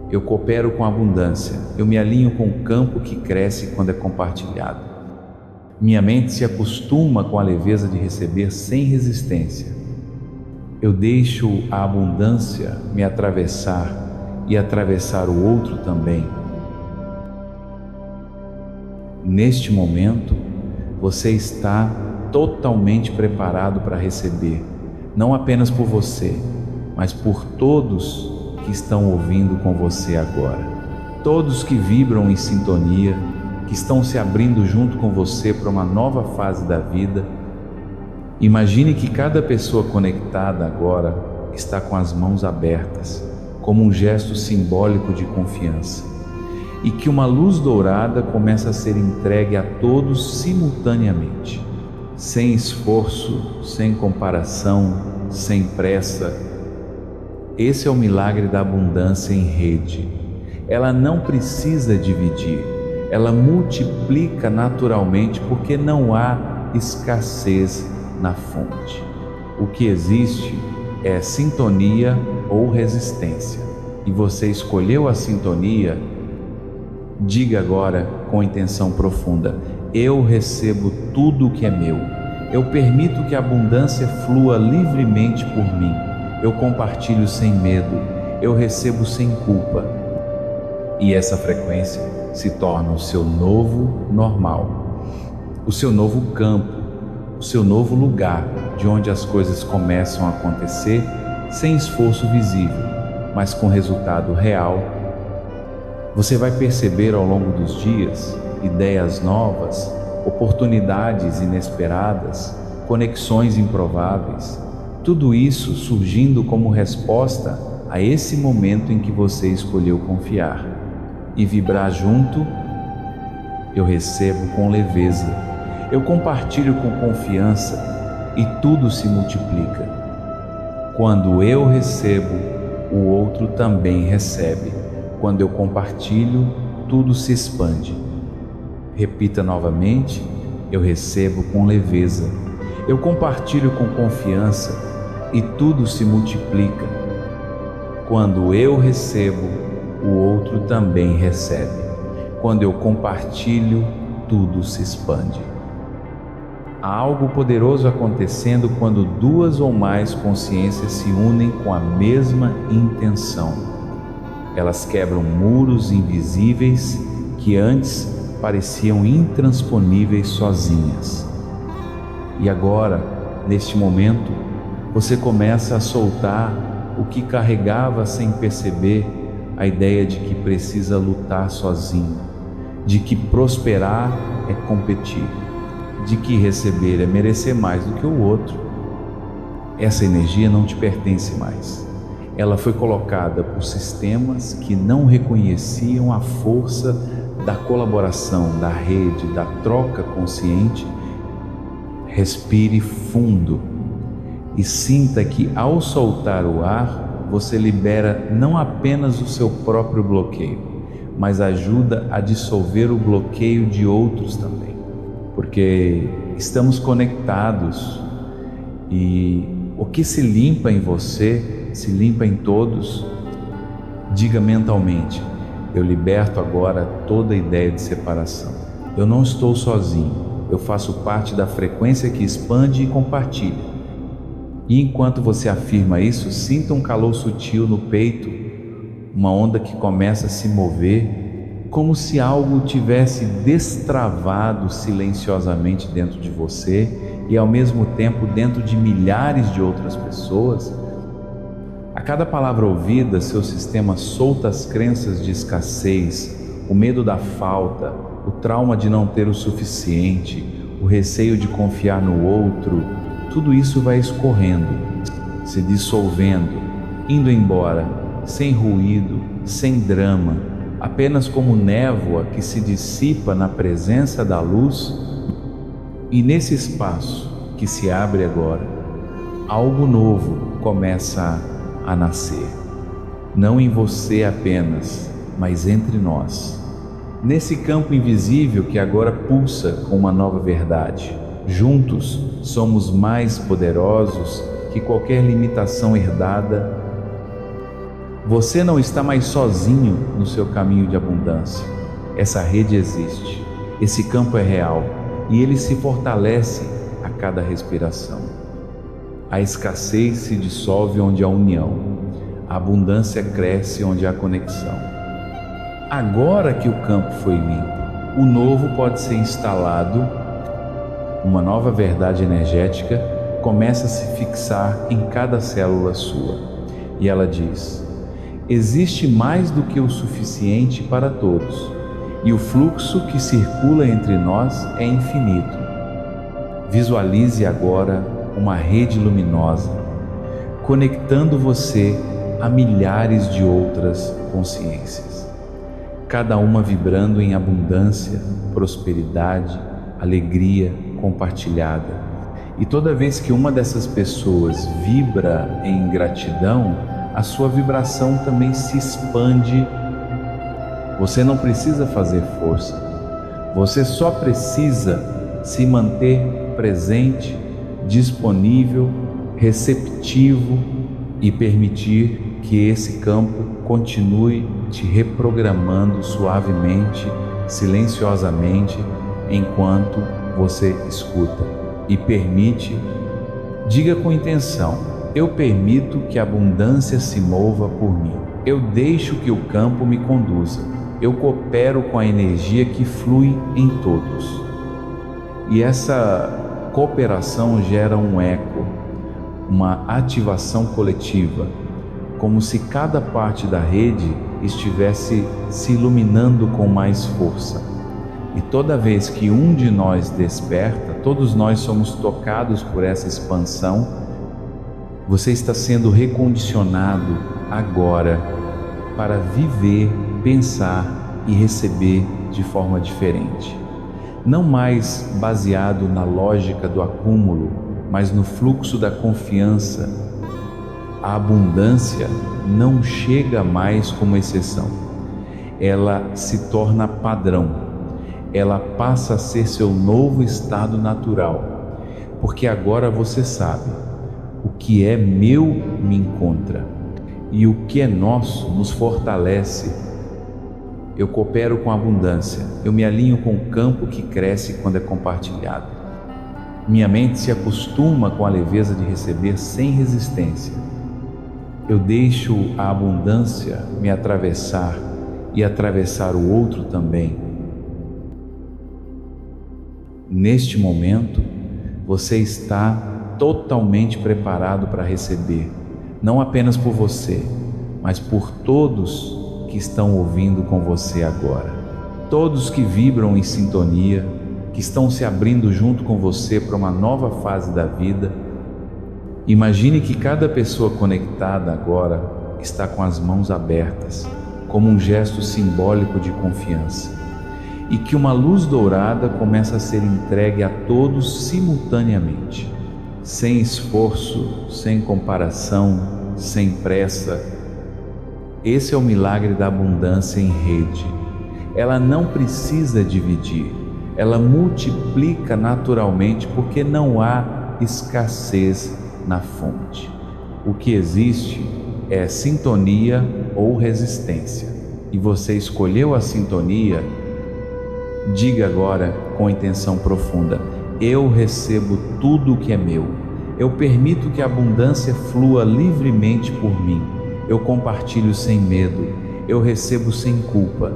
Eu coopero com abundância, eu me alinho com o campo que cresce quando é compartilhado. Minha mente se acostuma com a leveza de receber sem resistência. Eu deixo a abundância me atravessar e atravessar o outro também. Neste momento, você está totalmente preparado para receber, não apenas por você, mas por todos que estão ouvindo com você agora. Todos que vibram em sintonia, que estão se abrindo junto com você para uma nova fase da vida. Imagine que cada pessoa conectada agora está com as mãos abertas, como um gesto simbólico de confiança, e que uma luz dourada começa a ser entregue a todos simultaneamente, sem esforço, sem comparação, sem pressa. Esse é o milagre da abundância em rede. Ela não precisa dividir, ela multiplica naturalmente porque não há escassez na fonte. O que existe é sintonia ou resistência, e você escolheu a sintonia. Diga agora com intenção profunda: eu recebo tudo o que é meu. Eu permito que a abundância flua livremente por mim. Eu compartilho sem medo. Eu recebo sem culpa. E essa frequência se torna o seu novo normal, o seu novo campo, o seu novo lugar de onde as coisas começam a acontecer sem esforço visível, mas com resultado real. Você vai perceber ao longo dos dias ideias novas, oportunidades inesperadas, conexões improváveis, tudo isso surgindo como resposta a esse momento em que você escolheu confiar e vibrar junto. Eu recebo com leveza, eu compartilho com confiança e tudo se multiplica. Quando eu recebo, o outro também recebe. Quando eu compartilho, tudo se expande. Repita novamente: eu recebo com leveza, eu compartilho com confiança e tudo se multiplica. Quando eu recebo, o outro também recebe. Quando eu compartilho, tudo se expande. Há algo poderoso acontecendo quando duas ou mais consciências se unem com a mesma intenção. Elas quebram muros invisíveis que antes pareciam intransponíveis sozinhas. E agora, neste momento, você começa a soltar o que carregava sem perceber, a ideia de que precisa lutar sozinho, de que prosperar é competir, de que receber é merecer mais do que o outro. Essa energia não te pertence mais. Ela foi colocada por sistemas que não reconheciam a força da colaboração, da rede, da troca consciente. Respire fundo e sinta que ao soltar o ar, você libera não apenas o seu próprio bloqueio, mas ajuda a dissolver o bloqueio de outros também. Porque estamos conectados e o que se limpa em você, se limpa em todos. Diga mentalmente: eu liberto agora toda ideia de separação. Eu não estou sozinho, eu faço parte da frequência que expande e compartilha. E enquanto você afirma isso, sinta um calor sutil no peito, uma onda que começa a se mover, como se algo tivesse destravado silenciosamente dentro de você e ao mesmo tempo dentro de milhares de outras pessoas. A cada palavra ouvida, seu sistema solta as crenças de escassez, o medo da falta, o trauma de não ter o suficiente, o receio de confiar no outro. Tudo isso vai escorrendo, se dissolvendo, indo embora, sem ruído, sem drama, apenas como névoa que se dissipa na presença da luz. E nesse espaço que se abre agora, algo novo começa a nascer, não em você apenas, mas entre nós, nesse campo invisível que agora pulsa com uma nova verdade. Juntos somos mais poderosos que que qualquer limitação herdada. Você não está mais sozinho no seu caminho de abundância. Essa rede existe, esse campo é real e ele se fortalece a cada respiração. A escassez se dissolve onde há união, a abundância cresce onde há conexão. Agora que o campo foi limpo, o novo pode ser instalado, uma nova verdade energética começa a se fixar em cada célula sua. E ela diz: existe mais do que o suficiente para todos, e o fluxo que circula entre nós é infinito. Visualize agora uma rede luminosa, conectando você a milhares de outras consciências, cada uma vibrando em abundância, prosperidade, alegria compartilhada. E toda vez que uma dessas pessoas vibra em gratidão, a sua vibração também se expande. Você não precisa fazer força, você só precisa se manter presente, disponível, receptivo e permitir que esse campo continue te reprogramando suavemente, silenciosamente, enquanto você escuta e permite. Diga com intenção: eu permito que a abundância se mova por mim. Eu deixo que o campo me conduza. Eu coopero com a energia que flui em todos. E essa cooperação gera um eco, uma ativação coletiva, como se cada parte da rede estivesse se iluminando com mais força. E toda vez que um de nós desperta, todos nós somos tocados por essa expansão. Você está sendo recondicionado agora para viver, pensar e receber de forma diferente. Não mais baseado na lógica do acúmulo, mas no fluxo da confiança. A abundância não chega mais como exceção. Ela se torna padrão. Ela passa a ser seu novo estado natural, porque agora você sabe: o que é meu me encontra, e o que é nosso nos fortalece. Eu coopero com a abundância, eu me alinho com o campo que cresce quando é compartilhado. Minha mente se acostuma com a leveza de receber sem resistência. Eu deixo a abundância me atravessar e atravessar o outro também. Neste momento, você está totalmente preparado para receber, não apenas por você, mas por todos que estão ouvindo com você agora. Todos que vibram em sintonia, que estão se abrindo junto com você para uma nova fase da vida. Imagine que cada pessoa conectada agora está com as mãos abertas, como um gesto simbólico de confiança. E que uma luz dourada começa a ser entregue a todos simultaneamente, sem esforço, sem comparação, sem pressa. Esse é o milagre da abundância em rede. Ela não precisa dividir, ela multiplica naturalmente, porque não há escassez na fonte. O que existe é sintonia ou resistência, e você escolheu a sintonia. Diga agora com intenção profunda: eu recebo tudo o que é meu. Eu permito que a abundância flua livremente por mim. Eu compartilho sem medo. Eu recebo sem culpa.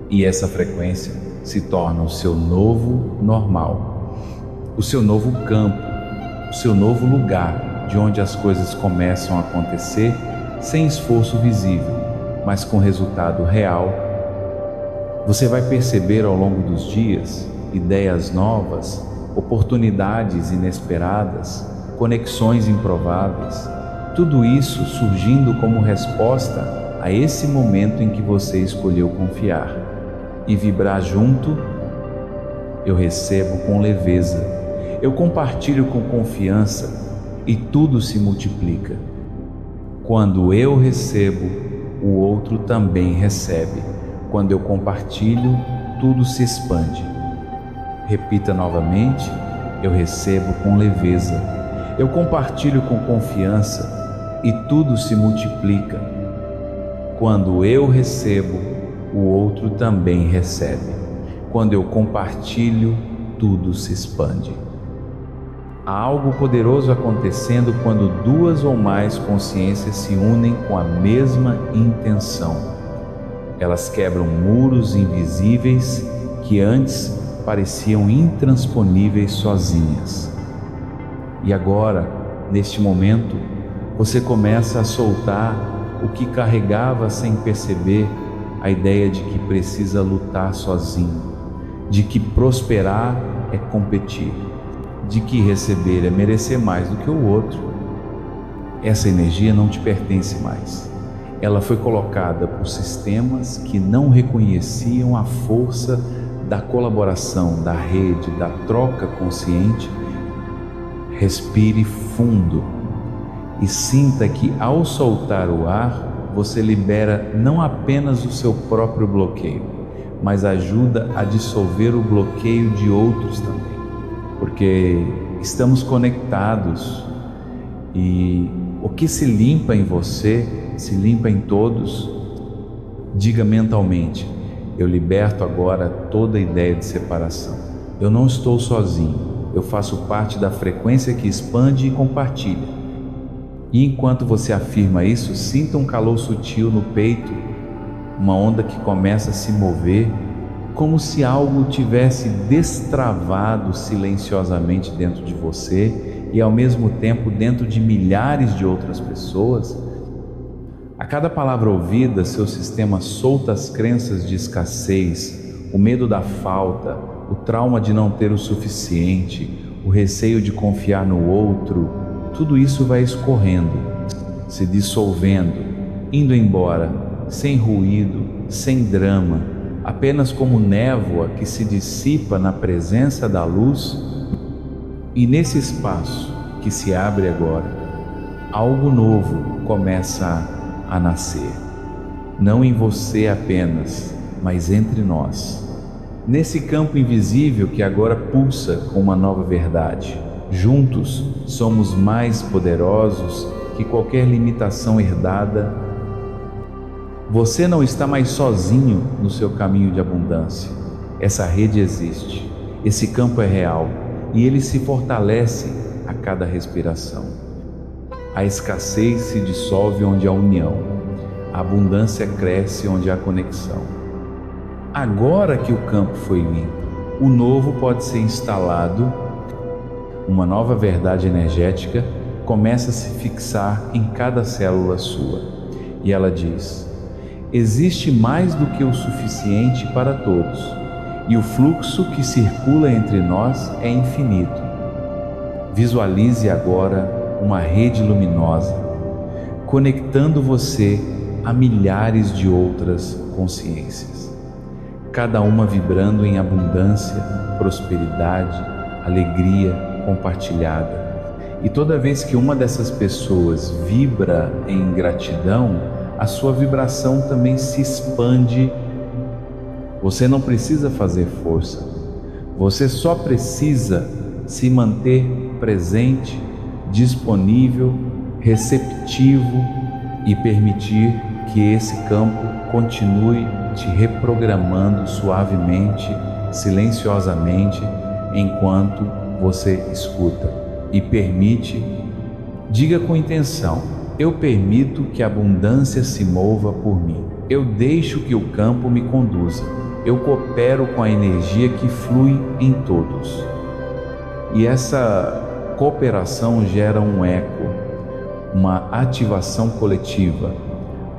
E essa frequência se torna o seu novo normal, o seu novo campo, o seu novo lugar de onde as coisas começam a acontecer sem esforço visível, mas com resultado real. Você vai perceber ao longo dos dias ideias novas, oportunidades inesperadas, conexões improváveis, tudo isso surgindo como resposta a esse momento em que você escolheu confiar e vibrar junto. Eu recebo com leveza, eu compartilho com confiança e tudo se multiplica. Quando eu recebo, o outro também recebe. Quando eu compartilho, tudo se expande. Repita novamente: eu recebo com leveza, Eu compartilho com confiança e tudo se multiplica. Quando eu recebo, o outro também recebe. Quando eu compartilho, tudo se expande. Há algo poderoso acontecendo quando duas ou mais consciências se unem com a mesma intenção. Elas quebram muros invisíveis que antes pareciam intransponíveis sozinhas. E agora, neste momento, você começa a soltar o que carregava sem perceber, a ideia de que precisa lutar sozinho, de que prosperar é competir, de que receber é merecer mais do que o outro. Essa energia não te pertence mais. Ela foi colocada por sistemas que não reconheciam a força da colaboração, da rede, da troca consciente. Respire fundo e sinta que ao soltar o ar, você libera não apenas o seu próprio bloqueio, mas ajuda a dissolver o bloqueio de outros também. Porque estamos conectados e o que se limpa em você, se limpa em todos. Diga mentalmente: eu liberto agora toda ideia de separação. Eu não estou sozinho, eu faço parte da frequência que expande e compartilha. E enquanto você afirma isso, sinta um calor sutil no peito, uma onda que começa a se mover, como se algo tivesse destravado silenciosamente dentro de você e ao mesmo tempo dentro de milhares de outras pessoas. A cada palavra ouvida, seu sistema solta as crenças de escassez, o medo da falta, o trauma de não ter o suficiente, o receio de confiar no outro. Tudo isso vai escorrendo, se dissolvendo, indo embora, sem ruído, sem drama, apenas como névoa que se dissipa na presença da luz. E nesse espaço que se abre agora, algo novo começa a nascer. Não em você apenas, mas entre nós. Nesse campo invisível que agora pulsa com uma nova verdade. Juntos somos mais poderosos que qualquer limitação herdada. Você não está mais sozinho no seu caminho de abundância. Essa rede existe, esse campo é real e ele se fortalece a cada respiração. A escassez se dissolve onde há união, a abundância cresce onde há conexão. Agora que o campo foi limpo, o novo pode ser instalado. Uma nova verdade energética começa a se fixar em cada célula sua. E ela diz: existe mais do que o suficiente para todos, e o fluxo que circula entre nós é infinito. Visualize agora uma rede luminosa, conectando você a milhares de outras consciências, cada uma vibrando em abundância, prosperidade, alegria compartilhada. E toda vez que uma dessas pessoas vibra em gratidão, a sua vibração também se expande. Você não precisa fazer força, você só precisa se manter presente, disponível, receptivo e permitir que esse campo continue te reprogramando suavemente, silenciosamente, enquanto você escuta e permite. Diga com intenção: eu permito que a abundância se mova por mim. Eu deixo que o campo me conduza. Eu coopero com a energia que flui em todos. E essa cooperação gera um eco, uma ativação coletiva,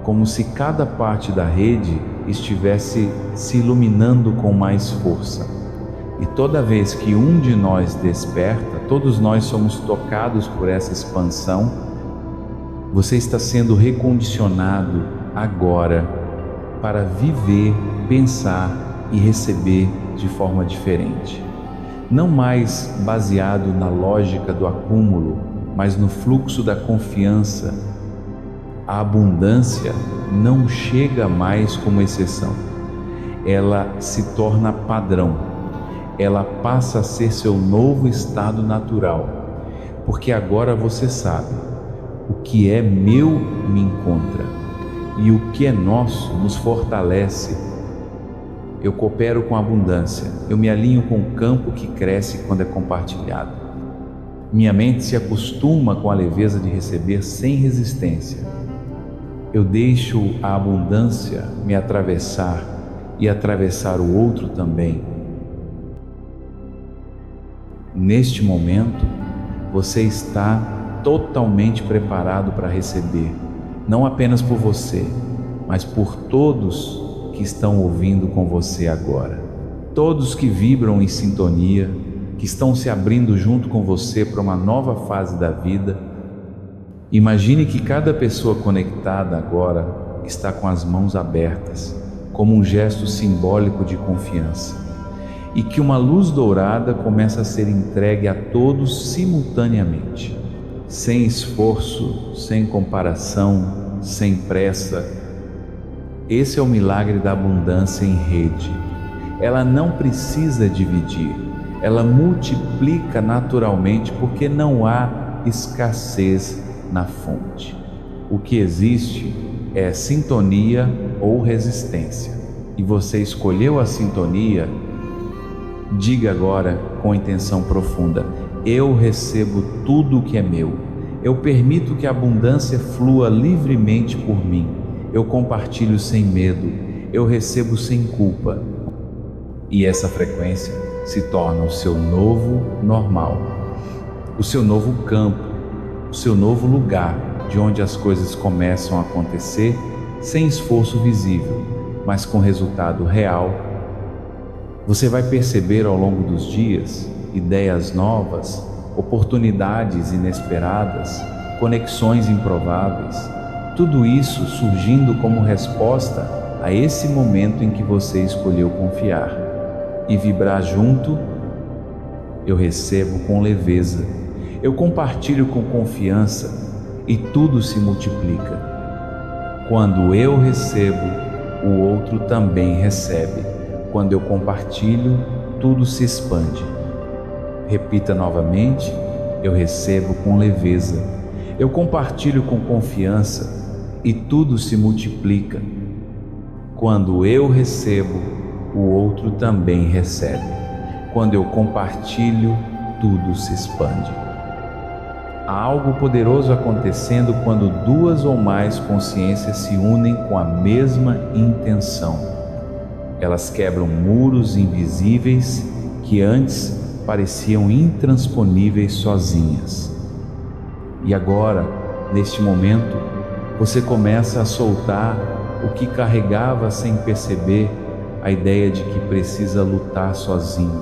como se cada parte da rede estivesse se iluminando com mais força. E toda vez que um de nós desperta, todos nós somos tocados por essa expansão. Você está sendo recondicionado agora para viver, pensar e receber de forma diferente. Não mais baseado na lógica do acúmulo, mas no fluxo da confiança. A abundância não chega mais como exceção. Ela se torna padrão. Ela passa a ser seu novo estado natural. porque agora você sabe: o que é meu me encontra, e o que é nosso nos fortalece. Eu coopero com abundância, eu me alinho com o campo que cresce quando é compartilhado. Minha mente se acostuma com a leveza de receber sem resistência. Eu deixo a abundância me atravessar e atravessar o outro também. Neste momento, você está totalmente preparado para receber, não apenas por você, mas por todos que estão ouvindo com você agora. Todos que vibram em sintonia, que estão se abrindo junto com você para uma nova fase da vida. Imagine que cada pessoa conectada agora está com as mãos abertas, como um gesto simbólico de confiança, e que uma luz dourada começa a ser entregue a todos simultaneamente, sem esforço, sem comparação, sem pressa. Esse é o milagre da abundância em rede. Ela não precisa dividir, ela multiplica naturalmente porque não há escassez na fonte. O que existe é sintonia ou resistência. E você escolheu a sintonia. Diga agora com intenção profunda: eu recebo tudo o que é meu. Eu permito que a abundância flua livremente por mim. Eu compartilho sem medo. Eu recebo sem culpa. E essa frequência se torna o seu novo normal, o seu novo campo, o seu novo lugar de onde as coisas começam a acontecer sem esforço visível, mas com resultado real. Você vai perceber ao longo dos dias ideias novas, oportunidades inesperadas, conexões improváveis, tudo isso surgindo como resposta a esse momento em que você escolheu confiar e vibrar junto. Eu recebo com leveza, eu compartilho com confiança e tudo se multiplica. Quando eu recebo, o outro também recebe. Quando eu compartilho, tudo se expande. Repita novamente: eu recebo com leveza, eu compartilho com confiança e tudo se multiplica. Quando eu recebo, o outro também recebe. Quando eu compartilho, tudo se expande. Há algo poderoso acontecendo quando duas ou mais consciências se unem com a mesma intenção. Elas quebram muros invisíveis que antes pareciam intransponíveis sozinhas. E agora, neste momento, você começa a soltar o que carregava sem perceber, a ideia de que precisa lutar sozinho,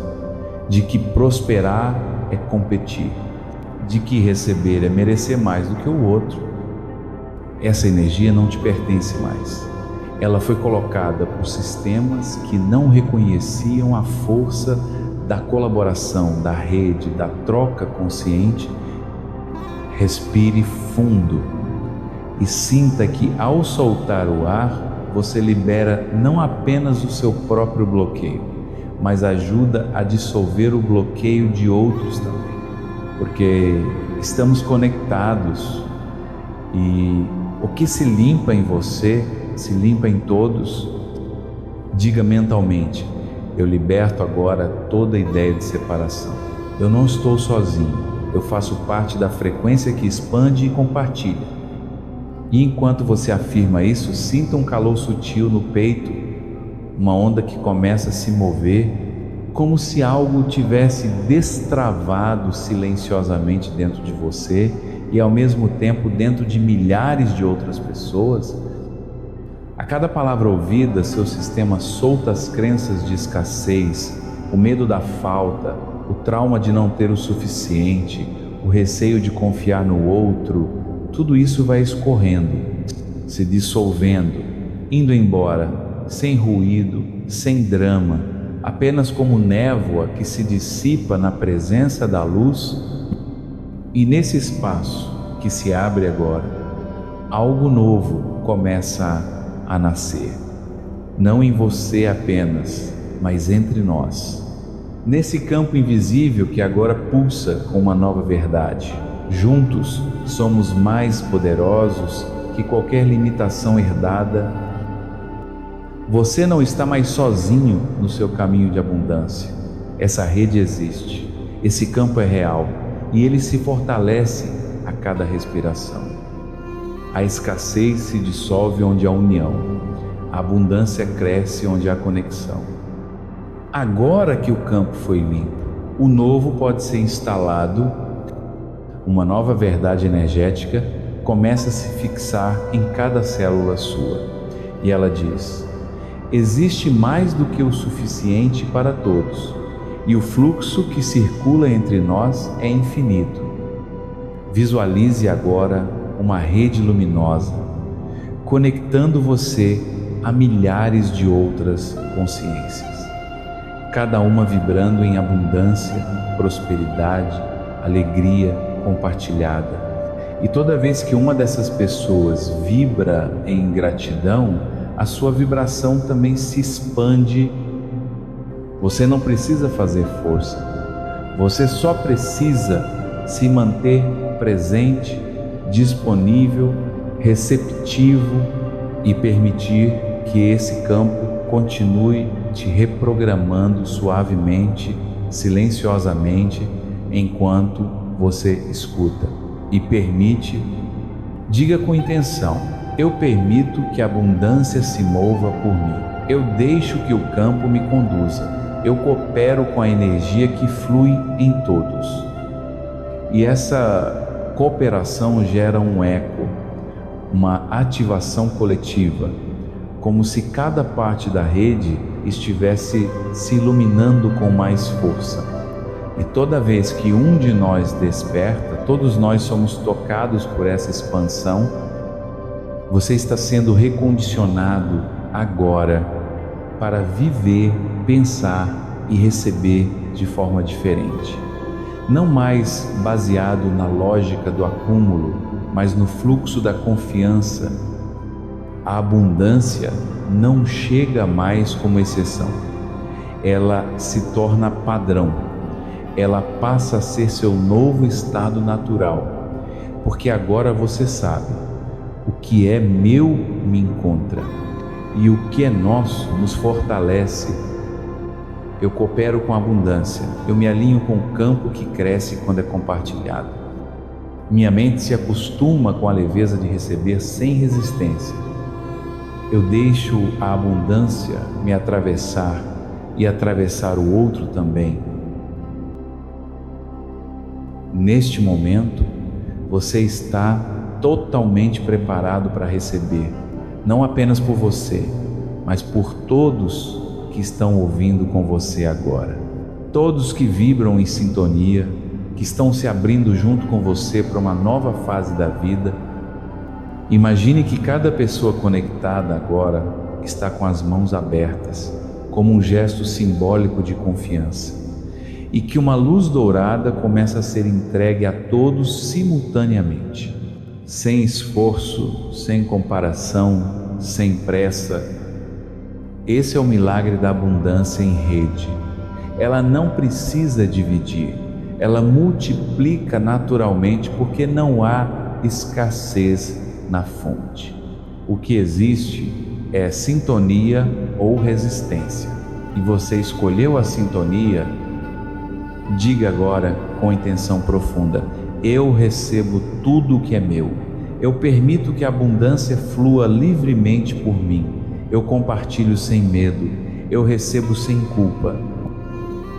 de que prosperar é competir, de que receber é merecer mais do que o outro. Essa energia não te pertence mais. Ela foi colocada por sistemas que não reconheciam a força da colaboração, da rede, da troca consciente. Respire fundo e sinta que ao soltar o ar, você libera não apenas o seu próprio bloqueio, mas ajuda a dissolver o bloqueio de outros também, porque estamos conectados e o que se limpa em você, se limpa em todos. Diga mentalmente: eu liberto agora toda ideia de separação. Eu não estou sozinho, eu faço parte da frequência que expande e compartilha. E enquanto você afirma isso, sinta um calor sutil no peito, uma onda que começa a se mover, como se algo tivesse destravado silenciosamente dentro de você e ao mesmo tempo dentro de milhares de outras pessoas. A cada palavra ouvida, seu sistema solta as crenças de escassez, o medo da falta, o trauma de não ter o suficiente, o receio de confiar no outro. Tudo isso vai escorrendo, se dissolvendo, indo embora, sem ruído, sem drama, apenas como névoa que se dissipa na presença da luz. E nesse espaço que se abre agora, algo novo começa a nascer, não em você apenas, mas entre nós, nesse campo invisível que agora pulsa com uma nova verdade. Juntos somos mais poderosos que qualquer limitação herdada. Você não está mais sozinho no seu caminho de abundância. Essa rede existe, esse campo é real e ele se fortalece a cada respiração. A escassez se dissolve onde há união, a abundância cresce onde há conexão. Agora que o campo foi limpo, o novo pode ser instalado. Uma nova verdade energética começa a se fixar em cada célula sua. E ela diz: existe mais do que o suficiente para todos, e o fluxo que circula entre nós é infinito. Visualize agora uma rede luminosa, conectando você a milhares de outras consciências, cada uma vibrando em abundância, prosperidade, alegria compartilhada. E toda vez que uma dessas pessoas vibra em gratidão, a sua vibração também se expande. Você não precisa fazer força, você só precisa se manter presente, disponível, receptivo e permitir que esse campo continue te reprogramando suavemente, silenciosamente, enquanto você escuta e permite. Diga com intenção: eu permito que a abundância se mova por mim. Eu deixo que o campo me conduza. Eu coopero com a energia que flui em todos. E essa cooperação gera um eco, uma ativação coletiva, como se cada parte da rede estivesse se iluminando com mais força. E toda vez que um de nós desperta, todos nós somos tocados por essa expansão. Você está sendo recondicionado agora para viver, pensar e receber de forma diferente. Não mais baseado na lógica do acúmulo, mas no fluxo da confiança. A abundância não chega mais como exceção. Ela se torna padrão. Ela passa a ser seu novo estado natural, porque agora você sabe: o que é meu me encontra, e o que é nosso nos fortalece. Eu coopero com a abundância, eu me alinho com o campo que cresce quando é compartilhado. Minha mente se acostuma com a leveza de receber sem resistência. Eu deixo a abundância me atravessar e atravessar o outro também. Neste momento, você está totalmente preparado para receber, não apenas por você, mas por todos que estão ouvindo com você agora. Todos que vibram em sintonia, que estão se abrindo junto com você para uma nova fase da vida. Imagine que cada pessoa conectada agora está com as mãos abertas, como um gesto simbólico de confiança, e que uma luz dourada começa a ser entregue a todos simultaneamente, sem esforço, sem comparação, sem pressa. Esse é o milagre da abundância em rede. Ela não precisa dividir, ela multiplica naturalmente, porque não há escassez na fonte. O que existe é sintonia ou resistência, e você escolheu a sintonia. Diga agora com intenção profunda: eu recebo tudo o que é meu. Eu permito que a abundância flua livremente por mim. Eu compartilho sem medo. Eu recebo sem culpa.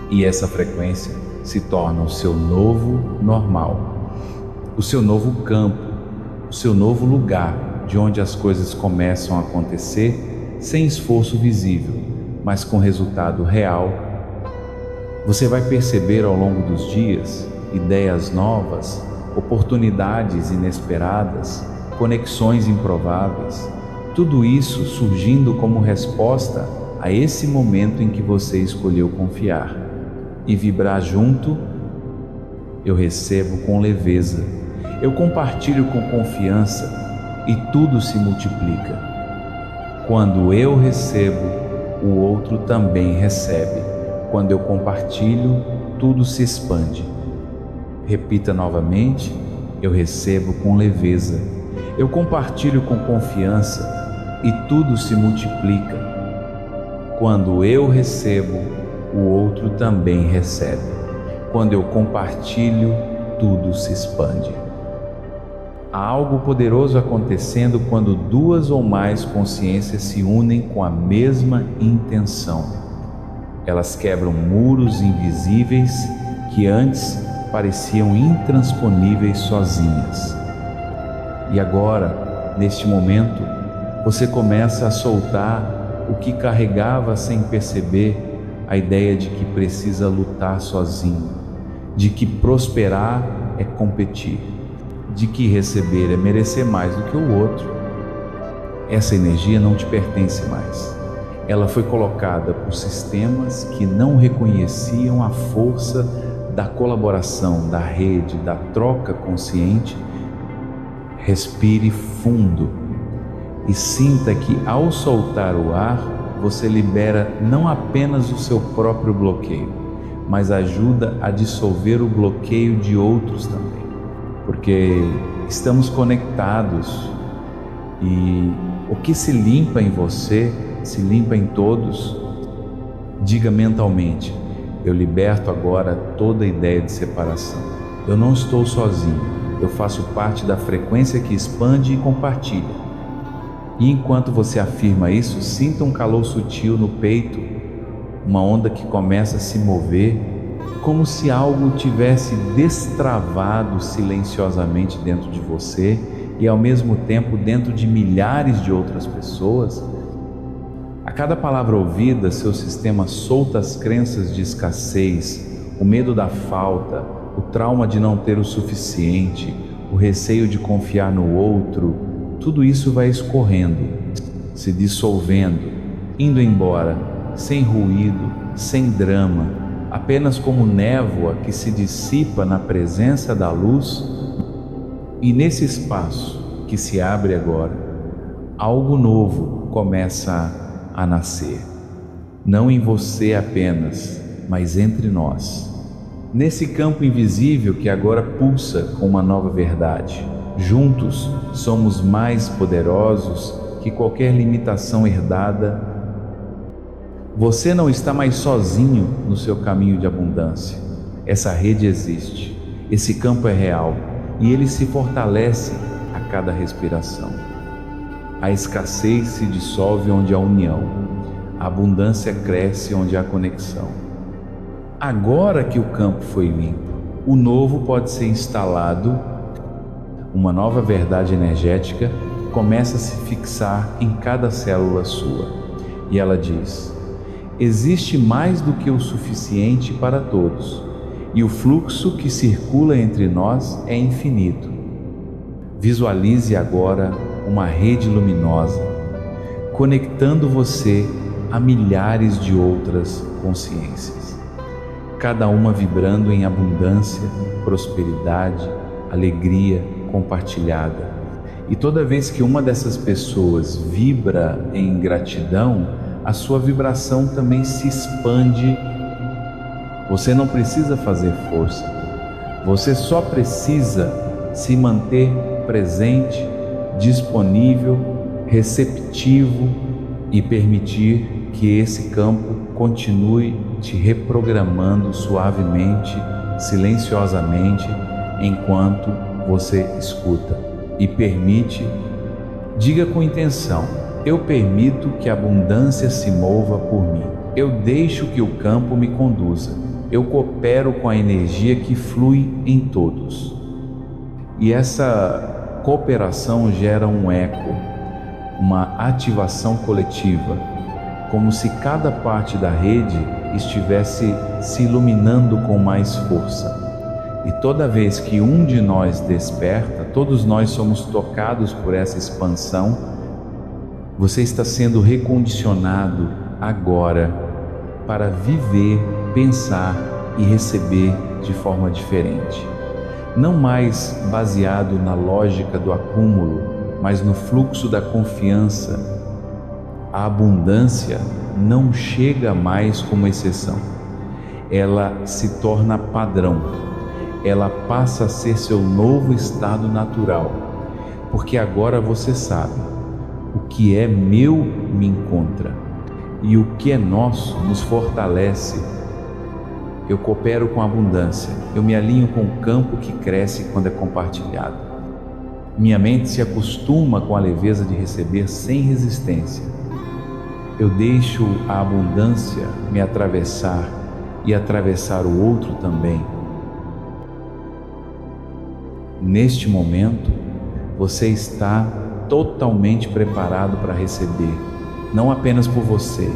E essa frequência se torna o seu novo normal, o seu novo campo, o seu novo lugar de onde as coisas começam a acontecer sem esforço visível, mas com resultado real. Você vai perceber ao longo dos dias ideias novas, oportunidades inesperadas, conexões improváveis, tudo isso surgindo como resposta a esse momento em que você escolheu confiar e vibrar junto. Eu recebo com leveza, eu compartilho com confiança e tudo se multiplica. Quando eu recebo, o outro também recebe. Quando eu compartilho, tudo se expande. Repita novamente: eu recebo com leveza, eu compartilho com confiança e tudo se multiplica. Quando eu recebo, o outro também recebe. Quando eu compartilho, tudo se expande. Há algo poderoso acontecendo quando duas ou mais consciências se unem com a mesma intenção. Elas quebram muros invisíveis que antes pareciam intransponíveis sozinhas. E agora, neste momento, você começa a soltar o que carregava sem perceber, a ideia de que precisa lutar sozinho, de que prosperar é competir, de que receber é merecer mais do que o outro. Essa energia não te pertence mais. Ela foi colocada por sistemas que não reconheciam a força da colaboração, da rede, da troca consciente. Respire fundo e sinta que ao soltar o ar, você libera não apenas o seu próprio bloqueio, mas ajuda a dissolver o bloqueio de outros também. Porque estamos conectados e o que se limpa em você, se limpa em todos. Diga mentalmente: eu liberto agora toda ideia de separação. Eu não estou sozinho, eu faço parte da frequência que expande e compartilha. E enquanto você afirma isso, sinta um calor sutil no peito, uma onda que começa a se mover, como se algo tivesse destravado silenciosamente dentro de você e ao mesmo tempo dentro de milhares de outras pessoas. A cada palavra ouvida, seu sistema solta as crenças de escassez, o medo da falta, o trauma de não ter o suficiente, o receio de confiar no outro. Tudo isso vai escorrendo, se dissolvendo, indo embora, sem ruído, sem drama, apenas como névoa que se dissipa na presença da luz. E nesse espaço que se abre agora, algo novo começa a nascer. Não em você apenas, mas entre nós. Nesse campo invisível que agora pulsa com uma nova verdade. Juntos somos mais poderosos que qualquer limitação herdada. Você não está mais sozinho no seu caminho de abundância. Essa rede existe, esse campo é real e ele se fortalece a cada respiração. A escassez se dissolve onde há união, a abundância cresce onde há conexão. Agora que o campo foi limpo, o novo pode ser instalado. Uma nova verdade energética começa a se fixar em cada célula sua. E ela diz: existe mais do que o suficiente para todos, e o fluxo que circula entre nós é infinito. Visualize agora uma rede luminosa, conectando você a milhares de outras consciências, cada uma vibrando em abundância, prosperidade, alegria compartilhada. E toda vez que uma dessas pessoas vibra em gratidão, a sua vibração também se expande. Você não precisa fazer força, você só precisa se manter presente, disponível, receptivo e permitir que esse campo continue te reprogramando suavemente, silenciosamente, enquanto você escuta e permite. Diga com intenção: eu permito que a abundância se mova por mim. Eu deixo que o campo me conduza. Eu coopero com a energia que flui em todos. E essa cooperação gera um eco, uma ativação coletiva, como se cada parte da rede estivesse se iluminando com mais força. E toda vez que um de nós desperta, todos nós somos tocados por essa expansão. Você está sendo recondicionado agora para viver, pensar e receber de forma diferente. Não mais baseado na lógica do acúmulo, mas no fluxo da confiança. A abundância não chega mais como exceção. Ela se torna padrão. ela passa a ser seu novo estado natural, porque agora você sabe: o que é meu me encontra, e o que é nosso nos fortalece. Eu coopero com abundância, eu me alinho com o campo que cresce quando é compartilhado. Minha mente se acostuma com a leveza de receber sem resistência. Eu deixo a abundância me atravessar e atravessar o outro também. Neste momento, você está totalmente preparado para receber, não apenas por você,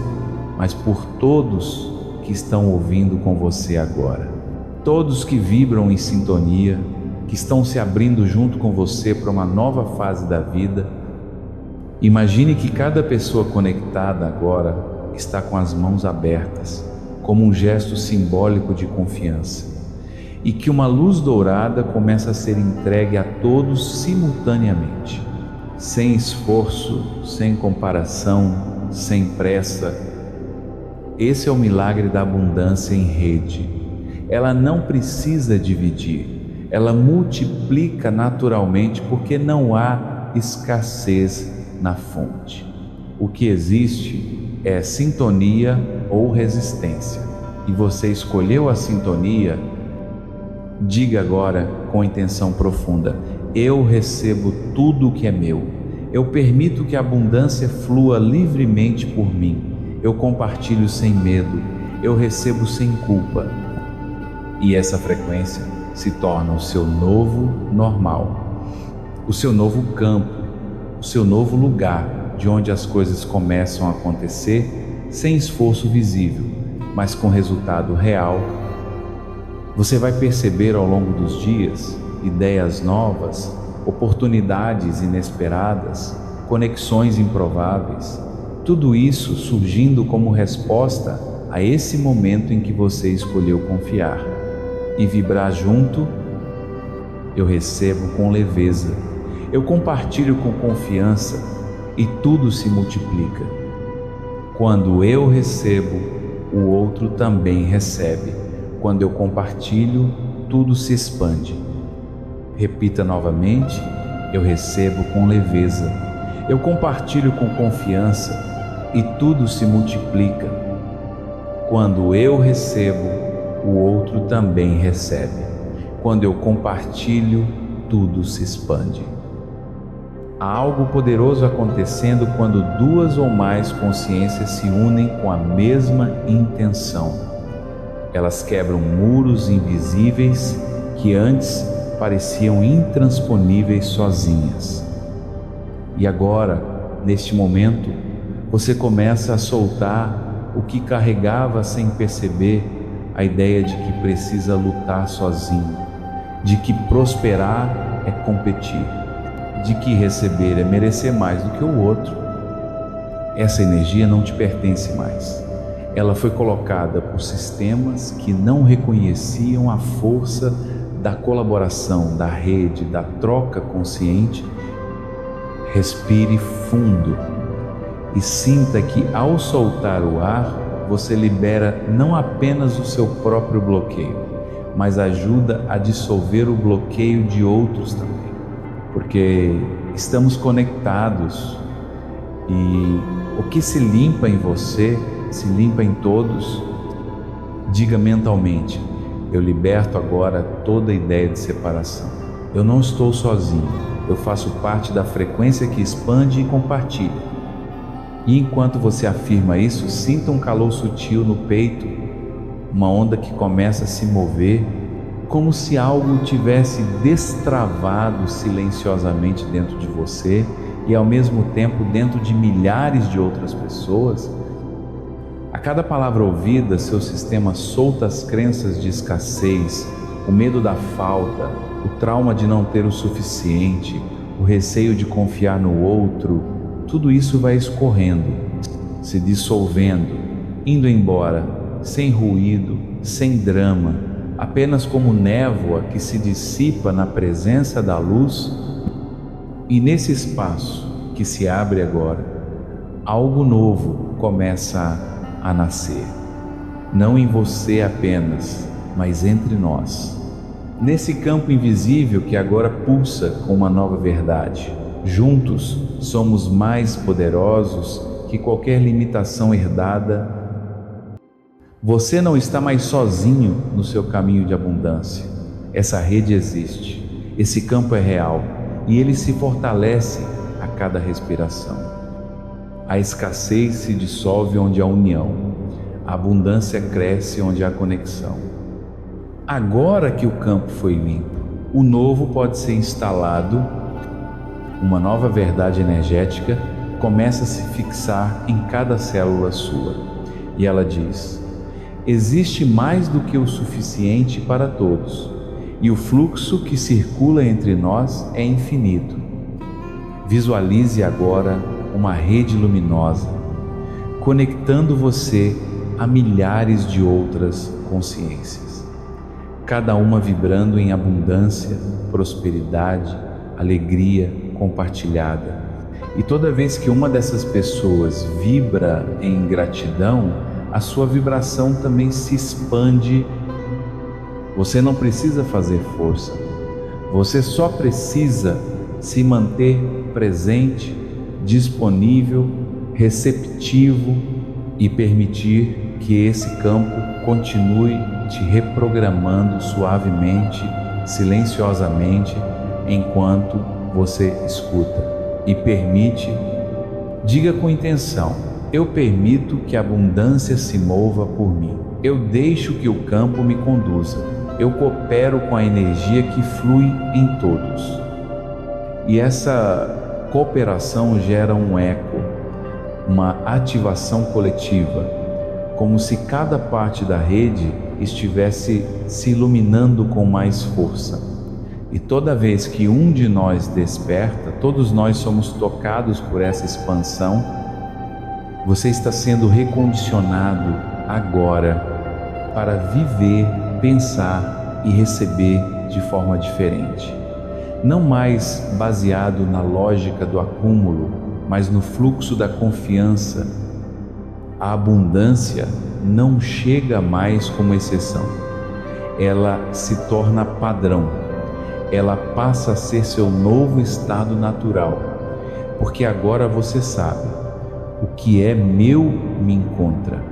mas por todos que estão ouvindo com você agora. Todos que vibram em sintonia, que estão se abrindo junto com você para uma nova fase da vida. Imagine que cada pessoa conectada agora está com as mãos abertas, como um gesto simbólico de confiança, e que uma luz dourada começa a ser entregue a todos simultaneamente, sem esforço, sem comparação, sem pressa. Esse é o milagre da abundância em rede. Ela não precisa dividir, ela multiplica naturalmente porque não há escassez na fonte. O que existe é sintonia ou resistência, e você escolheu a sintonia. Diga agora com intenção profunda: eu recebo tudo o que é meu. Eu permito que a abundância flua livremente por mim. Eu compartilho sem medo. Eu recebo sem culpa. E essa frequência se torna o seu novo normal, o seu novo campo, o seu novo lugar de onde as coisas começam a acontecer sem esforço visível, mas com resultado real. Você vai perceber ao longo dos dias ideias novas, oportunidades inesperadas, conexões improváveis, tudo isso surgindo como resposta a esse momento em que você escolheu confiar e vibrar junto. Eu recebo com leveza, eu compartilho com confiança e tudo se multiplica. Quando eu recebo, o outro também recebe. Quando eu compartilho, tudo se expande. Repita novamente: eu recebo com leveza, eu compartilho com confiança e tudo se multiplica. Quando eu recebo, o outro também recebe. Quando eu compartilho, tudo se expande. Há algo poderoso acontecendo quando duas ou mais consciências se unem com a mesma intenção. Elas quebram muros invisíveis que antes pareciam intransponíveis sozinhas. E agora, neste momento, você começa a soltar o que carregava sem perceber, a ideia de que precisa lutar sozinho, de que prosperar é competir, de que receber é merecer mais do que o outro. Essa energia não te pertence mais. Ela foi colocada por sistemas que não reconheciam a força da colaboração, da rede, da troca consciente. Respire fundo e sinta que ao soltar o ar, você libera não apenas o seu próprio bloqueio, mas ajuda a dissolver o bloqueio de outros também. Porque estamos conectados e o que se limpa em você, se limpa em todos. Diga mentalmente: eu liberto agora toda ideia de separação. Eu não estou sozinho, eu faço parte da frequência que expande e compartilha. E enquanto você afirma isso, sinta um calor sutil no peito, uma onda que começa a se mover, como se algo tivesse destravado silenciosamente dentro de você e ao mesmo tempo dentro de milhares de outras pessoas. A cada palavra ouvida, seu sistema solta as crenças de escassez, o medo da falta, o trauma de não ter o suficiente, o receio de confiar no outro. Tudo isso vai escorrendo, se dissolvendo, indo embora, sem ruído, sem drama, apenas como névoa que se dissipa na presença da luz. E nesse espaço que se abre agora, algo novo começa a nascer, não em você apenas, mas entre nós. Nesse campo invisível que agora pulsa com uma nova verdade. Juntos somos mais poderosos que qualquer limitação herdada. Você não está mais sozinho no seu caminho de abundância. Essa rede existe, esse campo é real e ele se fortalece a cada respiração. A escassez se dissolve onde há união, a abundância cresce onde há conexão. Agora que o campo foi limpo, o novo pode ser instalado, uma nova verdade energética começa a se fixar em cada célula sua. E ela diz: existe mais do que o suficiente para todos, e o fluxo que circula entre nós é infinito. Visualize agora uma rede luminosa, conectando você a milhares de outras consciências, cada uma vibrando em abundância, prosperidade, alegria compartilhada. E toda vez que uma dessas pessoas vibra em gratidão, a sua vibração também se expande. Você não precisa fazer força, você só precisa se manter presente, disponível, receptivo e permitir que esse campo continue te reprogramando suavemente, silenciosamente, enquanto você escuta e permite. Diga com intenção: eu permito que a abundância se mova por mim. Eu deixo que o campo me conduza. Eu coopero com a energia que flui em todos. E essa cooperação gera um eco, uma ativação coletiva, como se cada parte da rede estivesse se iluminando com mais força. E toda vez que um de nós desperta, todos nós somos tocados por essa expansão. Você está sendo recondicionado agora para viver, pensar e receber de forma diferente. Não mais baseado na lógica do acúmulo, mas no fluxo da confiança. A abundância não chega mais como exceção. Ela se torna padrão. Ela passa a ser seu novo estado natural, porque agora você sabe: o que é meu me encontra,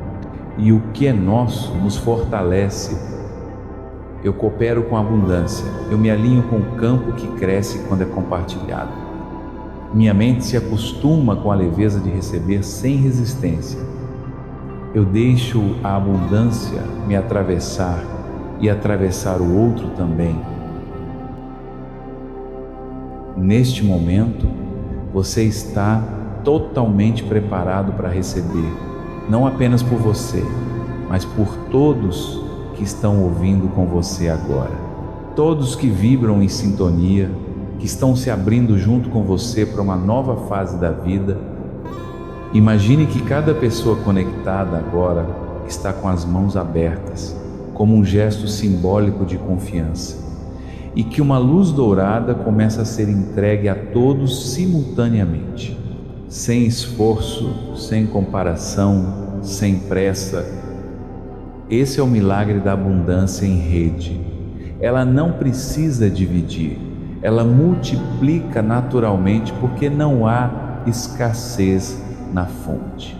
e o que é nosso nos fortalece. Eu coopero com a abundância, eu me alinho com o campo que cresce quando é compartilhado. Minha mente se acostuma com a leveza de receber sem resistência. Eu deixo a abundância me atravessar e atravessar o outro também. Neste momento, você está totalmente preparado para receber, não apenas por você, mas por todos que estão ouvindo com você agora. Todos que vibram em sintonia, que estão se abrindo junto com você para uma nova fase da vida. Imagine que cada pessoa conectada agora está com as mãos abertas, como um gesto simbólico de confiança, e que uma luz dourada começa a ser entregue a todos simultaneamente, sem esforço, sem comparação, sem pressa. Esse é o milagre da abundância em rede. Ela não precisa dividir, ela multiplica naturalmente, porque não há escassez na fonte.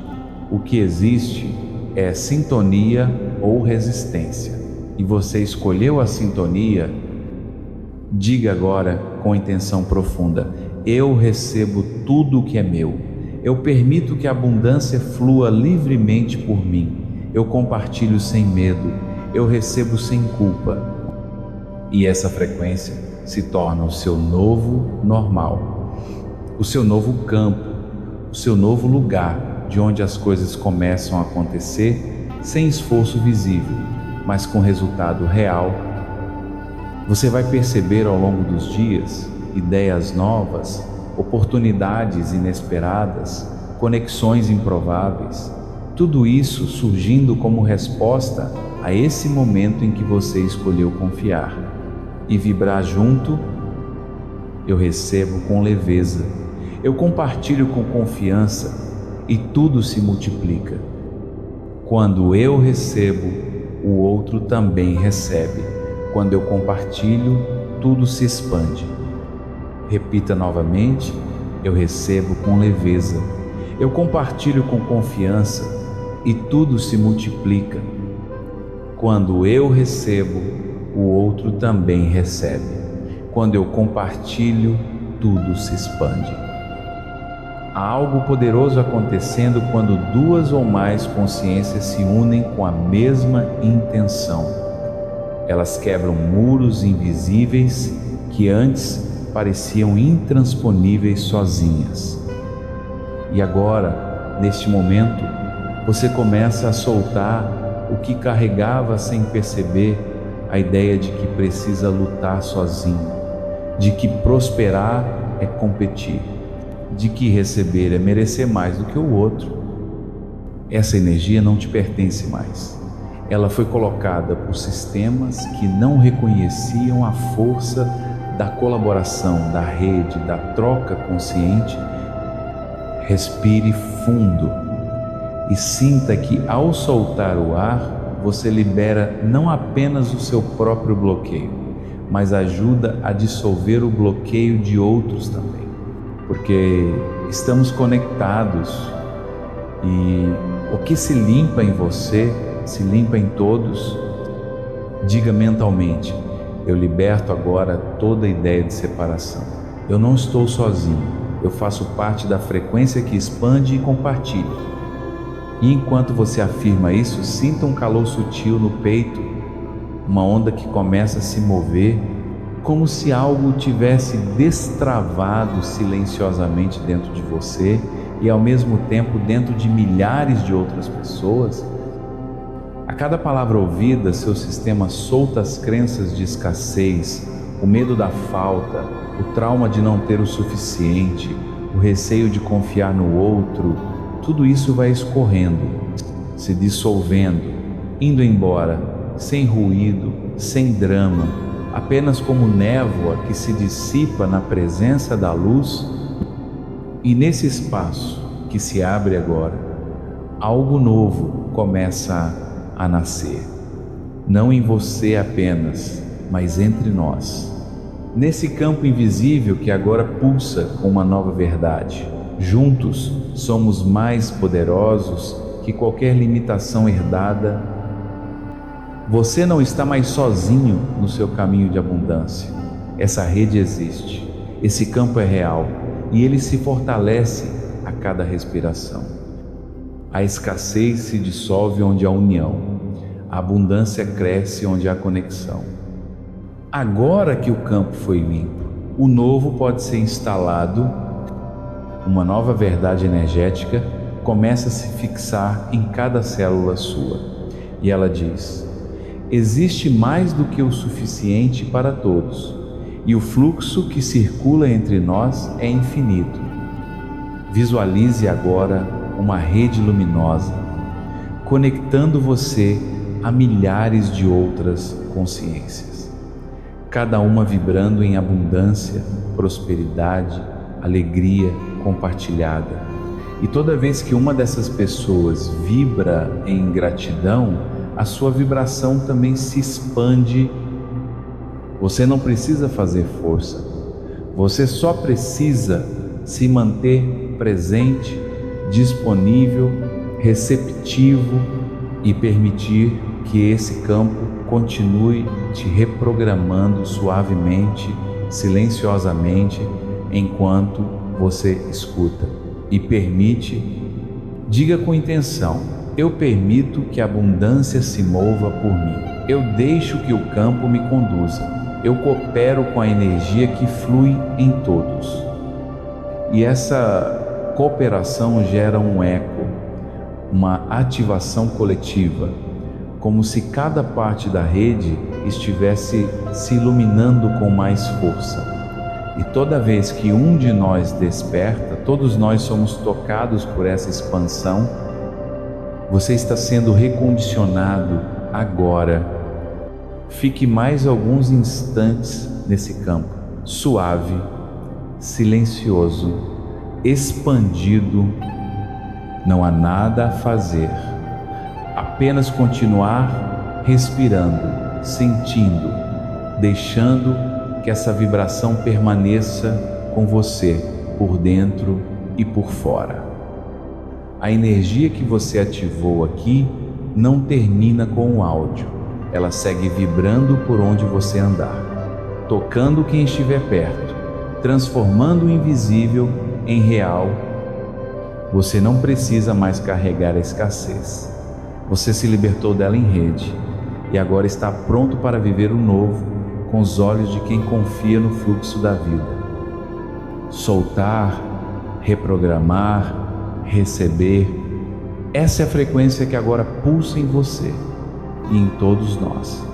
O que existe é sintonia ou resistência, e você escolheu a sintonia. Diga agora com intenção profunda: eu recebo tudo o que é meu. Eu permito que a abundância flua livremente por mim. Eu compartilho sem medo. Eu recebo sem culpa. E essa frequência se torna o seu novo normal, o seu novo campo, o seu novo lugar de onde as coisas começam a acontecer sem esforço visível, mas com resultado real. Você vai perceber ao longo dos dias ideias novas, oportunidades inesperadas, conexões improváveis, tudo isso surgindo como resposta a esse momento em que você escolheu confiar e vibrar junto. Eu recebo com leveza, eu compartilho com confiança e tudo se multiplica. Quando eu recebo, o outro também recebe. Quando eu compartilho, tudo se expande. Repita novamente: eu recebo com leveza. Eu compartilho com confiança e tudo se multiplica. Quando eu recebo, o outro também recebe. Quando eu compartilho, tudo se expande. Há algo poderoso acontecendo quando duas ou mais consciências se unem com a mesma intenção. Elas quebram muros invisíveis que antes pareciam intransponíveis sozinhas. E agora, neste momento, você começa a soltar o que carregava sem perceber, a ideia de que precisa lutar sozinho, de que prosperar é competir, de que receber é merecer mais do que o outro. Essa energia não te pertence mais. Ela foi colocada por sistemas que não reconheciam a força da colaboração, da rede, da troca consciente. Respire fundo e sinta que ao soltar o ar, você libera não apenas o seu próprio bloqueio, mas ajuda a dissolver o bloqueio de outros também. Porque estamos conectados e o que se limpa em você, se limpa em todos. Diga mentalmente: eu liberto agora toda ideia de separação. Eu não estou sozinho, eu faço parte da frequência que expande e compartilha. E enquanto você afirma isso, sinta um calor sutil no peito, uma onda que começa a se mover, como se algo tivesse destravado silenciosamente dentro de você e ao mesmo tempo dentro de milhares de outras pessoas. A cada palavra ouvida, seu sistema solta as crenças de escassez, o medo da falta, o trauma de não ter o suficiente, o receio de confiar no outro. Tudo isso vai escorrendo, se dissolvendo, indo embora, sem ruído, sem drama, apenas como névoa que se dissipa na presença da luz. E nesse espaço que se abre agora, algo novo começa a nascer, não em você apenas, mas entre nós. Nesse campo invisível que agora pulsa com uma nova verdade. Juntos somos mais poderosos que qualquer limitação herdada. Você não está mais sozinho no seu caminho de abundância. Essa rede existe, esse campo é real e ele se fortalece a cada respiração. A escassez se dissolve onde há união, a abundância cresce onde há conexão. Agora que o campo foi limpo, o novo pode ser instalado. Uma nova verdade energética começa a se fixar em cada célula sua. E ela diz: existe mais do que o suficiente para todos, e o fluxo que circula entre nós é infinito. Visualize agora uma rede luminosa, conectando você a milhares de outras consciências, cada uma vibrando em abundância, prosperidade, alegria compartilhada. E toda vez que uma dessas pessoas vibra em gratidão, a sua vibração também se expande. Você não precisa fazer força, você só precisa se manter presente, disponível, receptivo e permitir que esse campo continue te reprogramando suavemente, silenciosamente, enquanto você escuta e permite. Diga com intenção: eu permito que a abundância se mova por mim. Eu deixo que o campo me conduza. Eu coopero com a energia que flui em todos. E essa cooperação gera um eco, uma ativação coletiva, como se cada parte da rede estivesse se iluminando com mais força. E toda vez que um de nós desperta, todos nós somos tocados por essa expansão. Você está sendo recondicionado agora. Fique mais alguns instantes nesse campo, suave, silencioso, expandido. Não há nada a fazer, apenas continuar respirando, sentindo, deixando que essa vibração permaneça com você, por dentro e por fora. A energia que você ativou aqui não termina com o áudio, ela segue vibrando por onde você andar, tocando quem estiver perto, transformando o invisível em real. Você não precisa mais carregar a escassez. Você se libertou dela em rede e agora está pronto para viver o novo com os olhos de quem confia no fluxo da vida. Soltar, reprogramar, receber, essa é a frequência que agora pulsa em você e em todos nós.